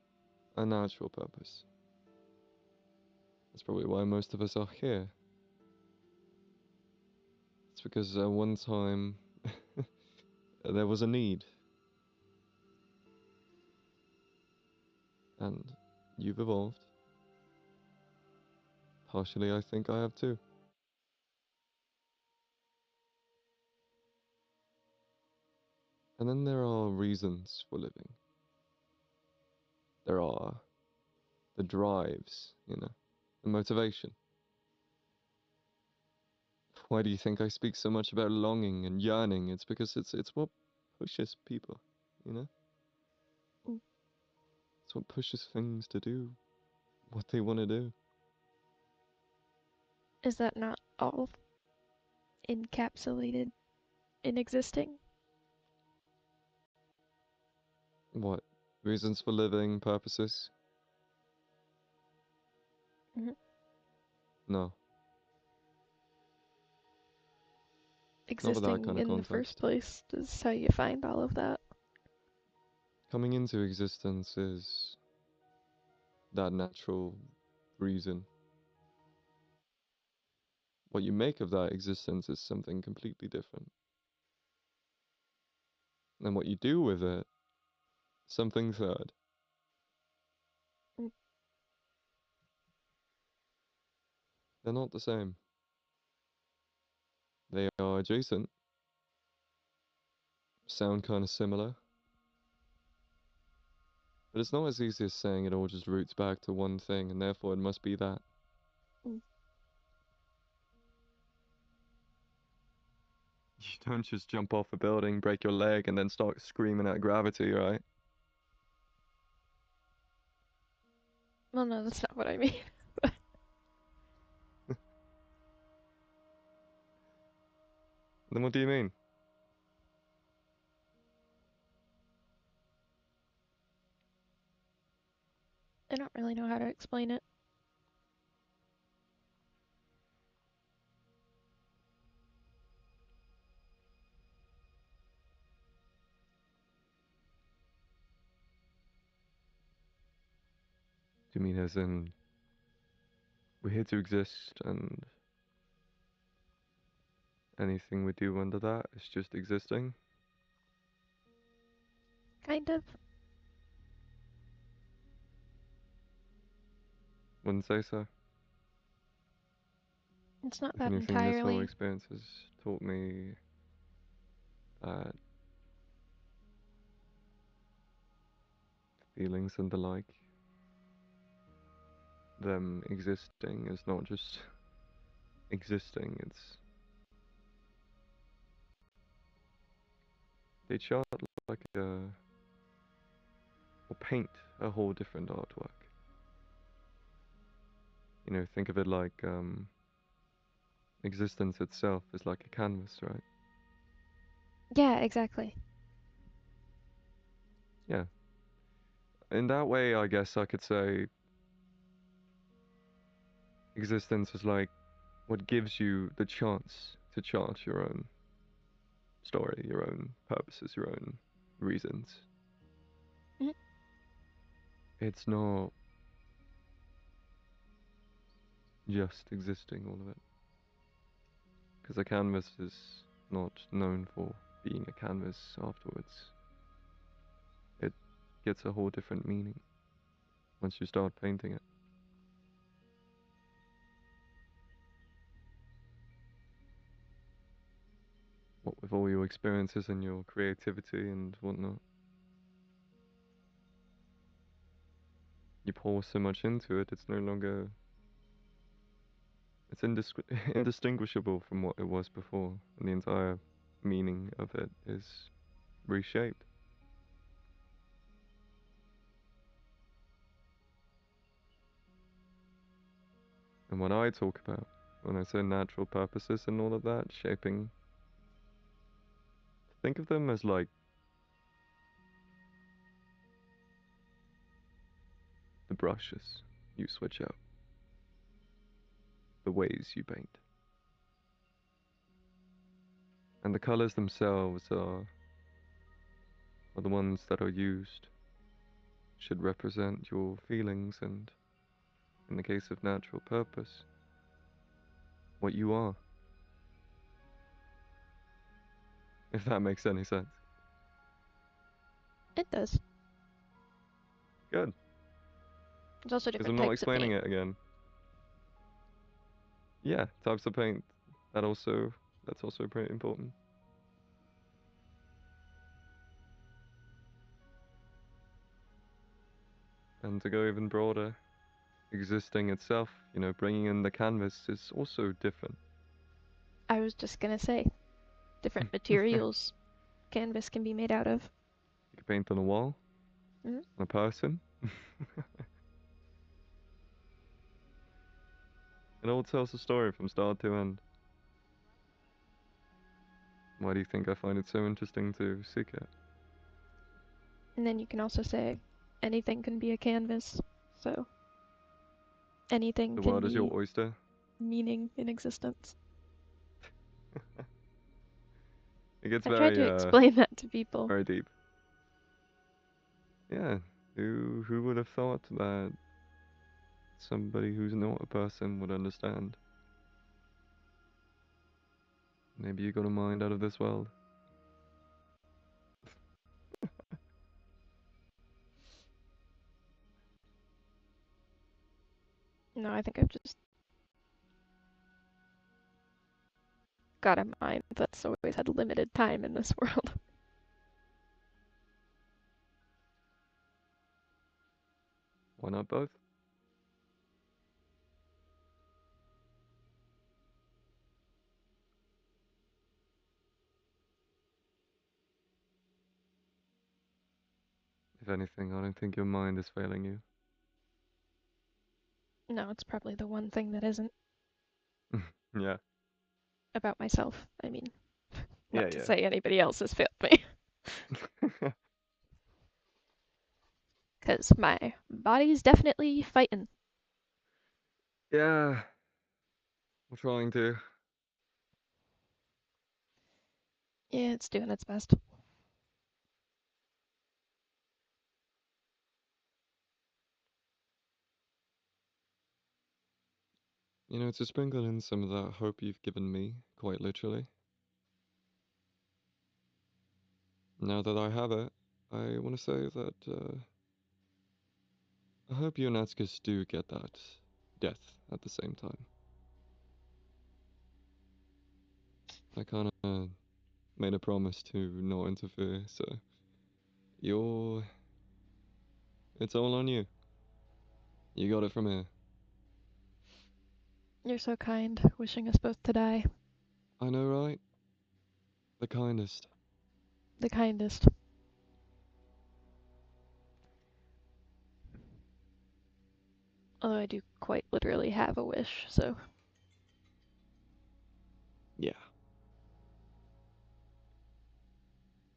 a natural purpose. That's probably why most of us are here. It's because at one time there was a need. And you've evolved. Partially, I think I have too. And then there are reasons for living. There are the drives, the motivation. Why do you think I speak so much about longing and yearning? It's because it's what pushes people, you know? Mm. It's what pushes things to do what they want to do. Is that not all encapsulated in existing? What? Reasons for living, purposes? Mm-hmm. No, not with that Existing kind of in the first context. place is how you find all of that. Coming into existence is that natural reason. What you make of that existence is something completely different. And what you do with it, something third. Mm. They're not the same. They are adjacent, sound kind of similar, but it's not as easy as saying it all just roots back to one thing and therefore it must be that. Mm. You don't just jump off a building, break your leg, and then start screaming at gravity, right? Well, no, that's not what I mean. Then what do you mean? I don't really know how to explain it. Do you mean as in we're here to exist and anything we do under that is just existing? Kind of. Wouldn't say so. It's not If that anything, this whole entirely. experience has taught me that feelings and the like, them existing is not just existing, they chart like or paint a whole different artwork. Think of it like existence itself is like a canvas, right? Yeah, exactly. Yeah. In that way, I guess I could say existence is like what gives you the chance to chart your own story, your own purposes, your own reasons. Mhm. It's not just existing, all of it. Because a canvas is not known for being a canvas afterwards. It gets a whole different meaning once you start painting it. What with all your experiences and your creativity and whatnot. you pour so much into it, it's no longer it's indistinguishable from what it was before, and the entire meaning of it is reshaped. And what I talk about when I say natural purposes and all of that, shaping, think of them as like the brushes you switch out, the ways you paint. And the colors themselves are the ones that are used, should represent your feelings and, in the case of natural purpose, what you are. If that makes any sense. It does. Good. There's also Because I'm different not types of explaining paint. it again. Yeah, types of paint. That's also pretty important. And to go even broader, existing itself, bringing in the canvas is also different. I was just gonna say, different materials canvas can be made out of. You can paint on a wall, Mm-hmm. on a person. It all tells a story from start to end. Why do you think I find it so interesting to seek it? And then you can also say, anything can be a canvas. So, anything The can world is be your oyster. meaning in existence. It gets I tried very to explain that to people. very deep. Yeah, who would have thought that somebody who's not a person would understand? Maybe you got a mind out of this world. No, I think I've just got a mind that's always had limited time in this world. Why not both? If anything, I don't think your mind is failing you. No, it's probably the one thing that isn't Yeah. about myself. I mean, Yeah, not to yeah. say anybody else has failed me. Because my body's definitely fighting. Yeah, I'm trying to. Yeah, it's doing its best. To sprinkle in some of that hope you've given me, quite literally. Now that I have it, I want to say that I hope you and Atticus do get that death at the same time. I kind of made a promise to not interfere, so you're. It's all on you. You got it from here. You're so kind, wishing us both to die. I know, right? The kindest. The kindest. Although I do quite literally have a wish, so. Yeah.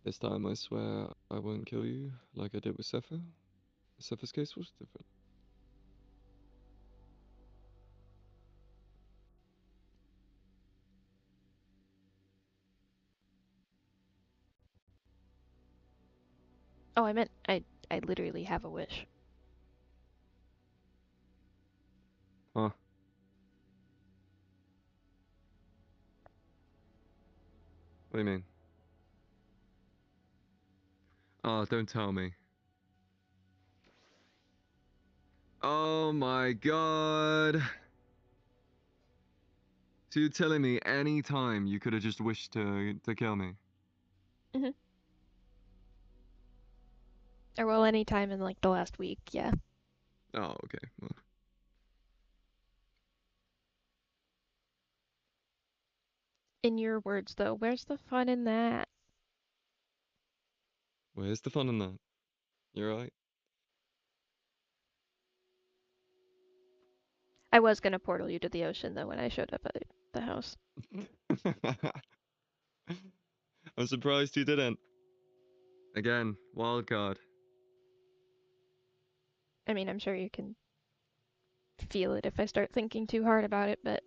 This time I swear I won't kill you like I did with Sepha. Sepha's case was different. Oh, I meant I literally have a wish. Huh? What do you mean? Oh, don't tell me. Oh my god. So you're telling me any time you could have just wished to kill me? Mm-hmm. Or well, any time in like the last week, yeah. Oh, okay. Well, In your words, though, where's the fun in that? where's the fun in that? You're right. I was gonna portal you to the ocean, though, when I showed up at the house. I'm surprised you didn't. Again, wild card. I mean, I'm sure you can feel it if I start thinking too hard about it, but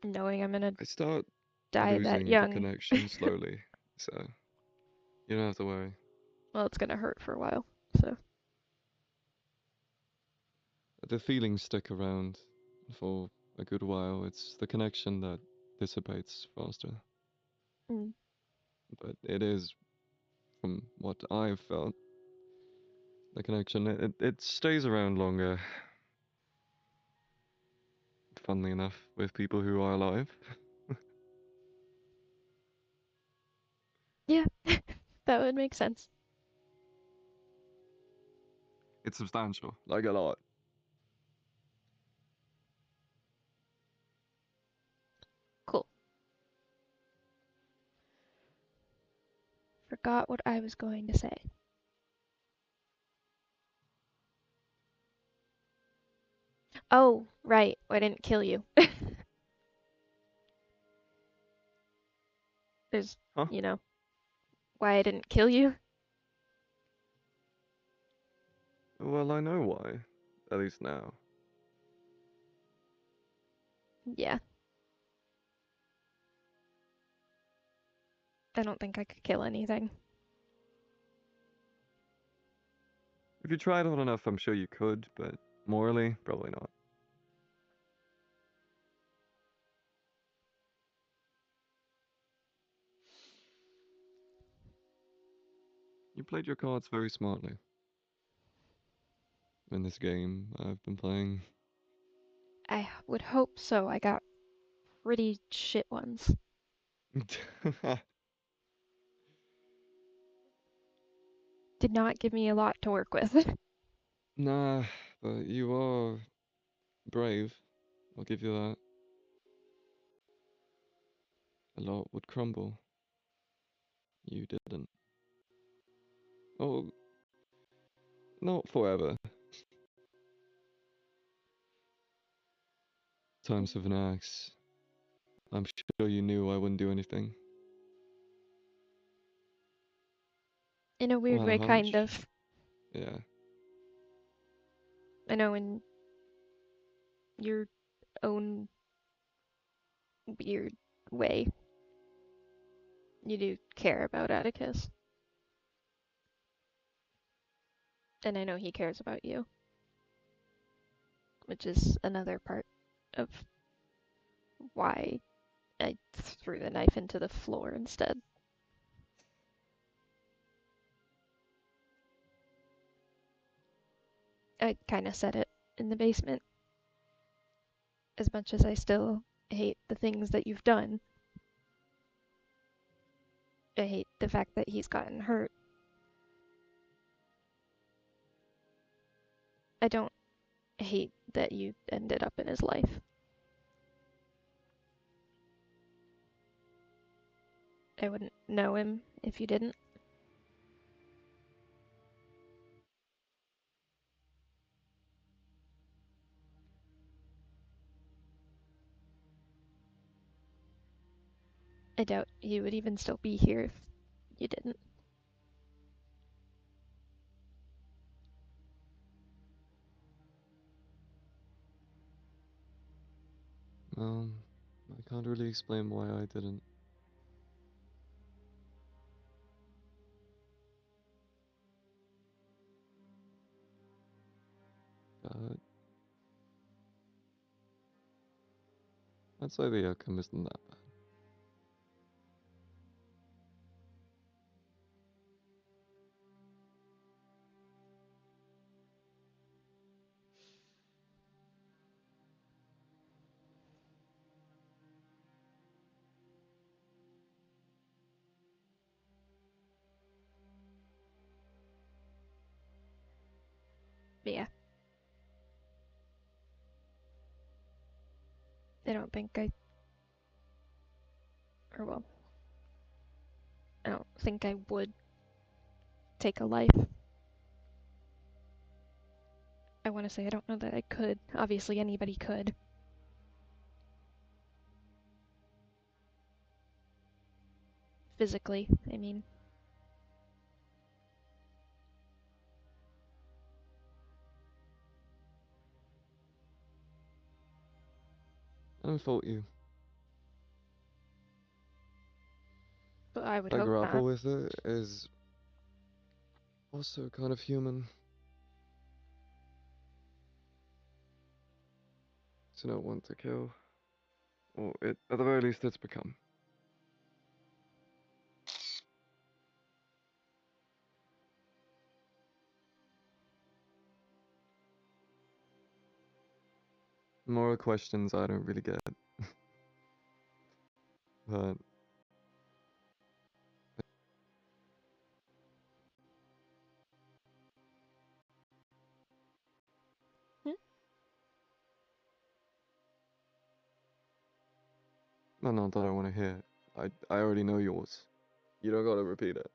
knowing I'm gonna I start die that losing the young, connection slowly, so you don't have to worry. well, it's gonna hurt for a while, so. The feelings stick around for a good while. It's the connection that dissipates faster. Mm. But it is, from what I've felt, the connection, it stays around longer, funnily enough, with people who are alive. Yeah, that would make sense. It's substantial, like a lot. Cool. Forgot what I was going to say. Oh, right, I didn't kill you. There's, Huh? you know, why I didn't kill you? Well, I know why. At least now. Yeah, I don't think I could kill anything. If you tried hard enough, I'm sure you could, but morally, probably not. You played your cards very smartly in this game I've been playing. I would hope so. I got pretty shit ones. Did not give me a lot to work with. Nah, but you are brave. I'll give you that. A lot would crumble. You didn't. Oh, not forever. Times of an axe. I'm sure you knew I wouldn't do anything. In a Or weird had a way, kind hunch. of. Yeah. I know in your own weird way, you do care about Atticus. And I know he cares about you, which is another part of why I threw the knife into the floor instead. I kind of said it in the basement. As much as I still hate the things that you've done, I hate the fact that he's gotten hurt. I don't hate that you ended up in his life. I wouldn't know him if you didn't. I doubt you would even still be here if you didn't. Um, I can't really explain why I didn't. But I'd say the outcome isn't that bad. Yeah. I don't think well, I don't think I would take a life. I want to say I don't know that I could. Obviously, anybody could. Physically, I mean. I don't fault you. But I would I hope grapple not. with it is also kind of human. To not want to kill. Or it, at the very least, it's become. Moral questions I don't really get. But Hmm? not that I want to hear. I already know yours. You don't gotta repeat it.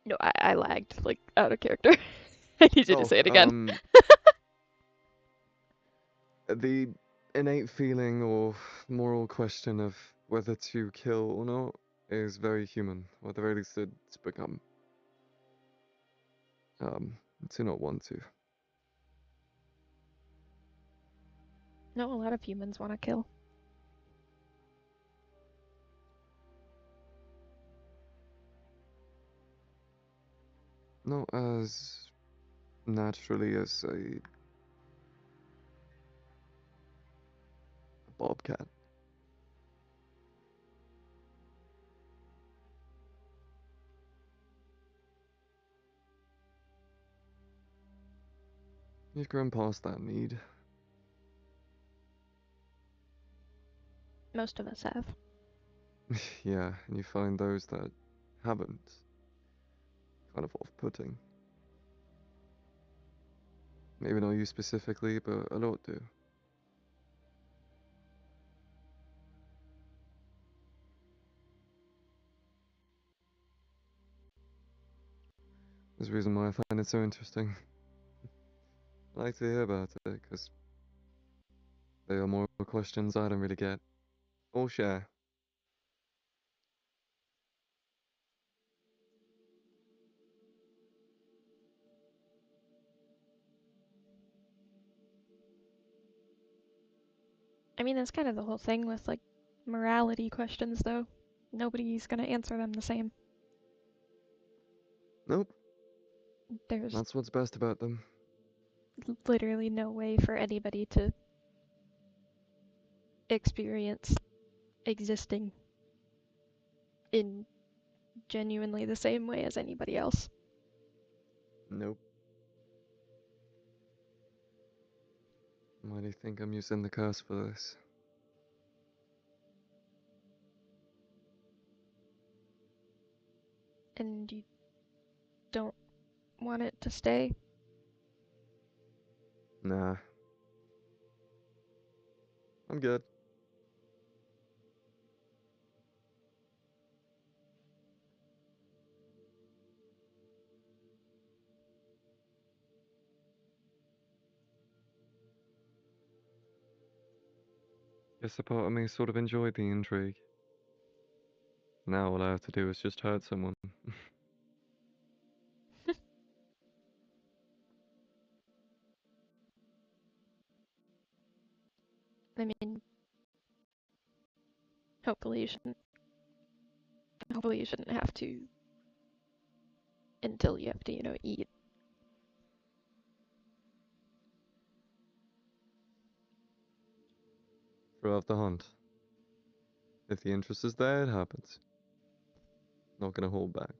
No, I lagged, like, out of character. I need you to Oh, say it again. the innate feeling or moral question of whether to kill or not is very human, or at the very least it's become. To not want to. No, a lot of humans want to kill. Not as naturally as a bobcat. You've grown past that need. Most of us have. Yeah, and you find those that haven't kind of off-putting. Maybe not you specifically, but a lot do. There's a reason why I find it so interesting. I like to hear about it, because they are more questions I don't really get. Or share. I mean, that's kind of the whole thing with, like, morality questions, though. Nobody's gonna answer them the same. Nope, There's that's what's best about them. literally no way for anybody to experience existing in genuinely the same way as anybody else. Nope. Why do you think I'm using the curse for this? And you don't want it to stay. Nah. I'm good. Guess a part of me sort of enjoyed the intrigue. Now all I have to do is just hurt someone. I mean, hopefully you shouldn't. Hopefully you shouldn't have to until you have to, eat. Throughout the hunt. If the interest is there, it happens. Not gonna hold back.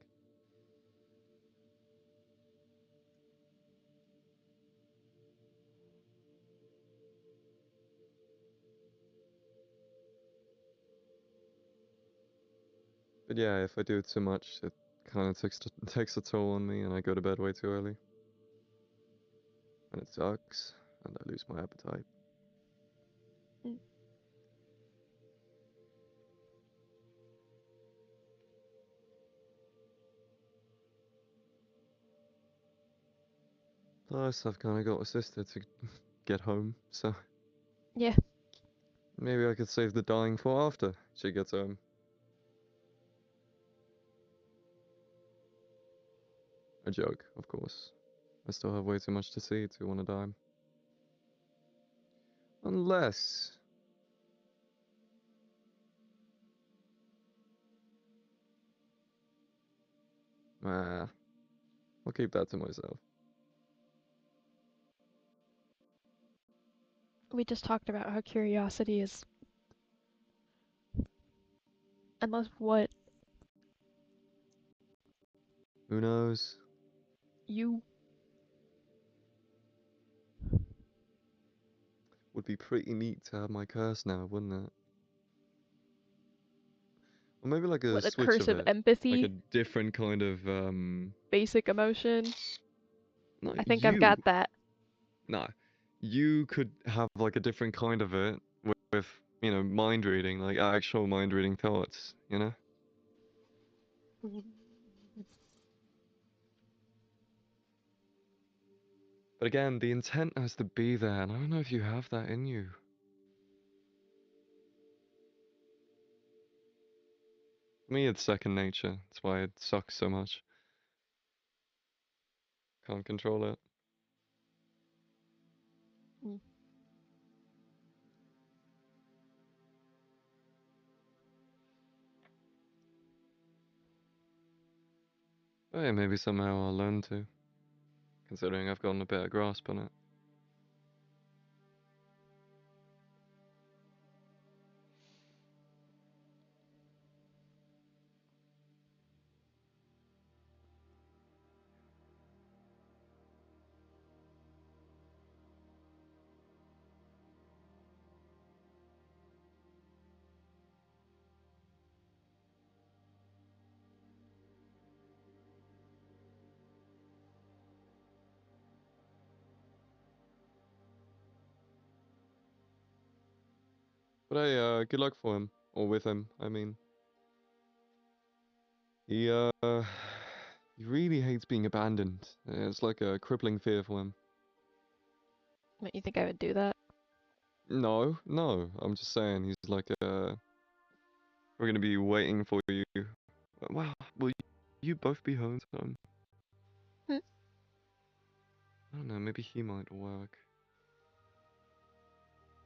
But yeah, if I do it too much, it kind of takes a toll on me and I go to bed way too early. And it sucks, and I lose my appetite. Mm. Plus, I've kind of got a sister to get home, so Yeah. maybe I could save the dying for after she gets home. A joke, of course. I still have way too much to see to want to die. Unless... Ah, I'll keep that to myself. We just talked about how curiosity is. Unless what? Who knows? You. Would be pretty neat to have my curse now, wouldn't it? Or maybe like a What, a switch curse of of it. Like a empathy? different kind of, Basic emotion? Not I think I've you. got that. Nah. You could have like a different kind of it with you know, mind reading, like actual mind reading thoughts, you know? But again, the intent has to be there, and I don't know if you have that in you. For me, it's second nature. That's why it sucks so much. Can't control it. Mm. But yeah, maybe somehow I'll learn to, considering I've gotten a better grasp on it. But hey, good luck for him. Or with him, I mean. He, he really hates being abandoned. It's like a crippling fear for him. What, you think I would do that? No, no, I'm just saying he's like, we're gonna be waiting for you. Wow, will you both be home time? Hmm. I don't know, maybe he might work.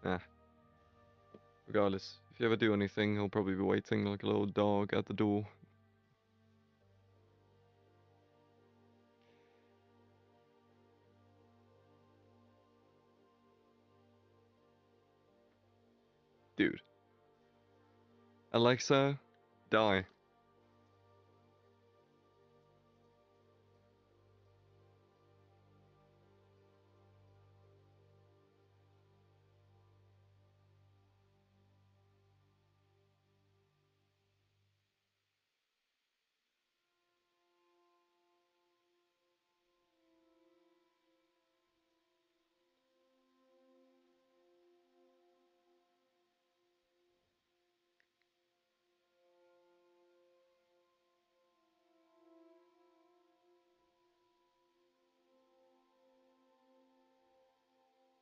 Ah, regardless, if you ever do anything, he'll probably be waiting like a little dog at the door. Dude. Alexa, die.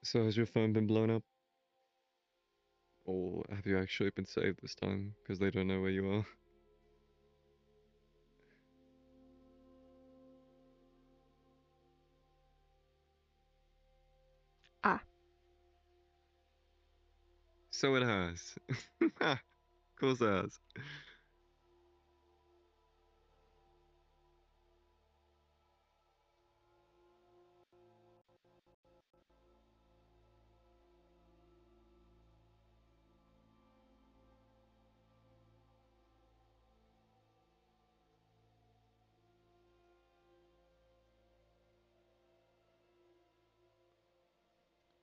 So has your phone been blown up? Or have you actually been saved this time? Because they don't know where you are. Ah. So it has. Of course it has.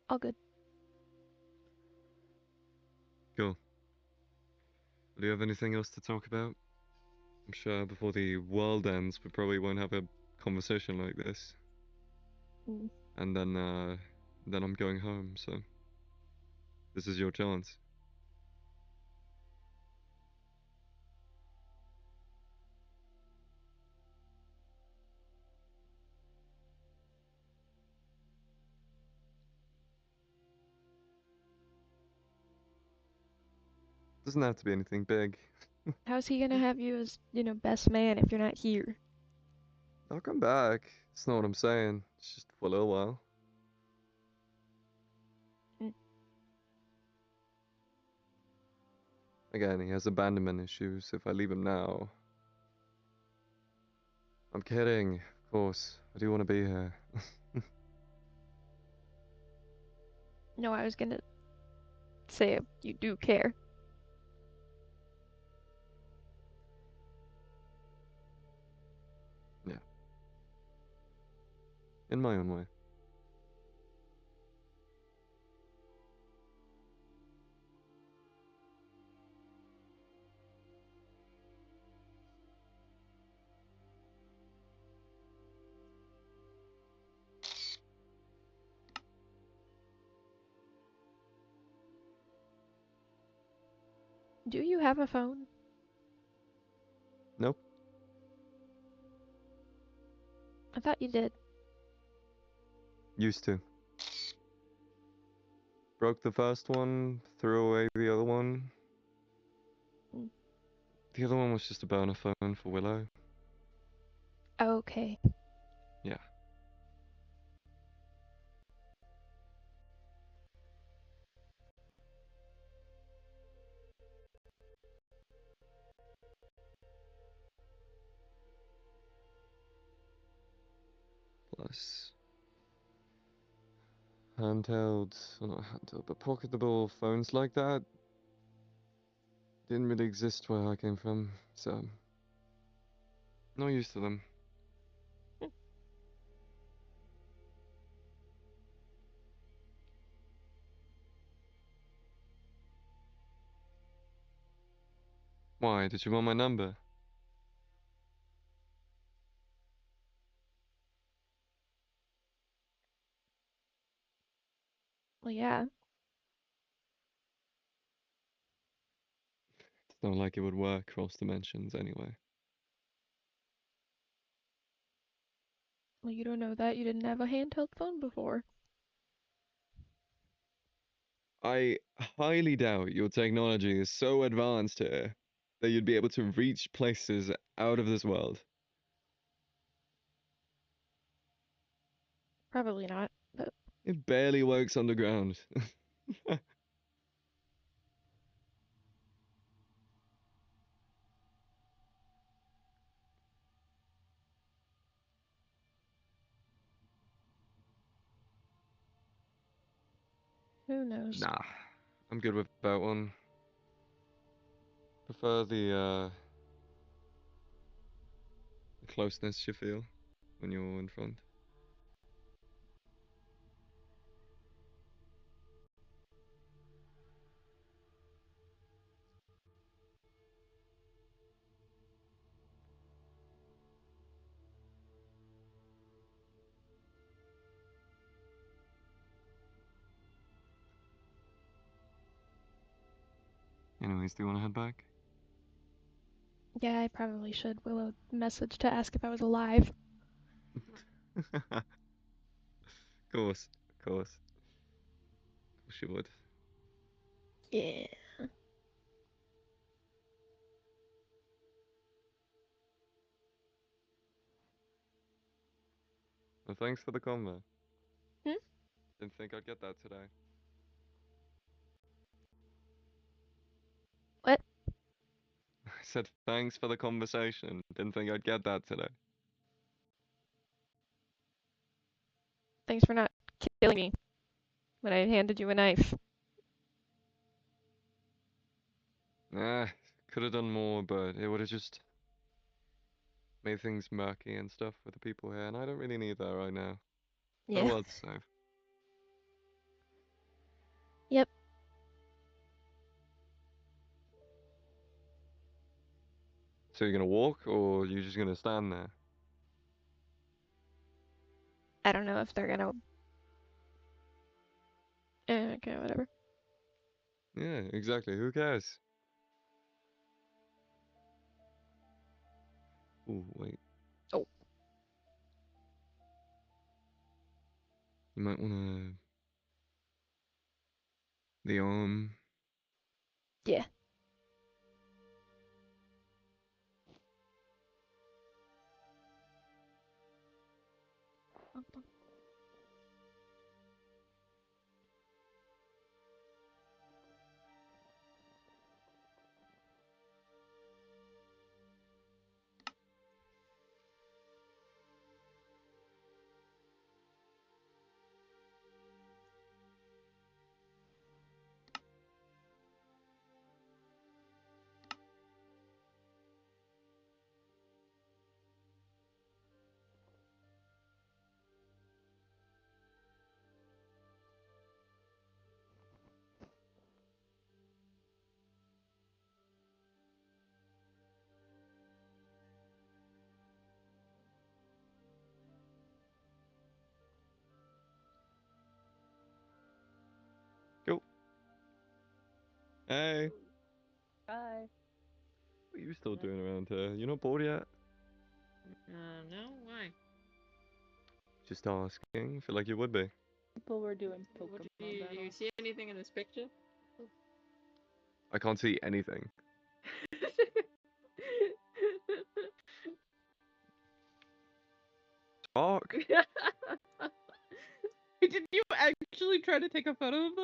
All good. Cool. Do you have anything else to talk about? I'm sure before the world ends, we probably won't have a conversation like this. Mm. and then I'm going home. So this is your chance. Doesn't have to be anything big. How's he gonna have you as, best man if you're not here? I'll come back. It's not what I'm saying. It's just for a little while. Mm. Again, he has abandonment issues. If I leave him now, I'm kidding. Of course, I do want to be here. No, I was gonna say you do care. Yeah, in my own way. Do you have a phone? Nope. I thought you did. Used to. Broke the first one, threw away the other one. Mm. The other one was just a burner phone for Willow. Okay. Yeah. Plus handheld, well, not handheld, but pocketable phones like that didn't really exist where I came from, so not used to them. Mm. Why? Did you want my number? Well, yeah. It's not like it would work across dimensions anyway. Well, you don't know that. You didn't have a handheld phone before. I highly doubt your technology is so advanced here that you'd be able to reach places out of this world. Probably not, but It barely works underground. who knows? Nah, I'm good with that one. Prefer the closeness you feel when you're in front. Anyways, do you want to head back? Yeah, I probably should. Willow message to ask if I was alive. Of course, of course. Of course you would. Yeah. Well, thanks for the convo. Hmm? Didn't think I'd get that today. What? I said thanks for the conversation. Didn't think I'd get that today. Thanks for not killing me when I handed you a knife. Nah, could have done more, but it would have just made things murky and stuff with the people here, and I don't really need that right now. Got a Yeah. world to save. Yep. So you're gonna walk, or you just gonna stand there? I don't know if they're gonna Okay, whatever. Yeah, exactly. Who cares? Ooh, wait. Oh. You might wanna... The arm... Yeah. Go. Hey. Bye. What are you still doing around here? You not bored yet? No, why? Just asking. Feel like you would be. People were doing What Pokemon do you battles. see anything in this picture? I can't see anything. Talk. Did you actually try to take a photo of them?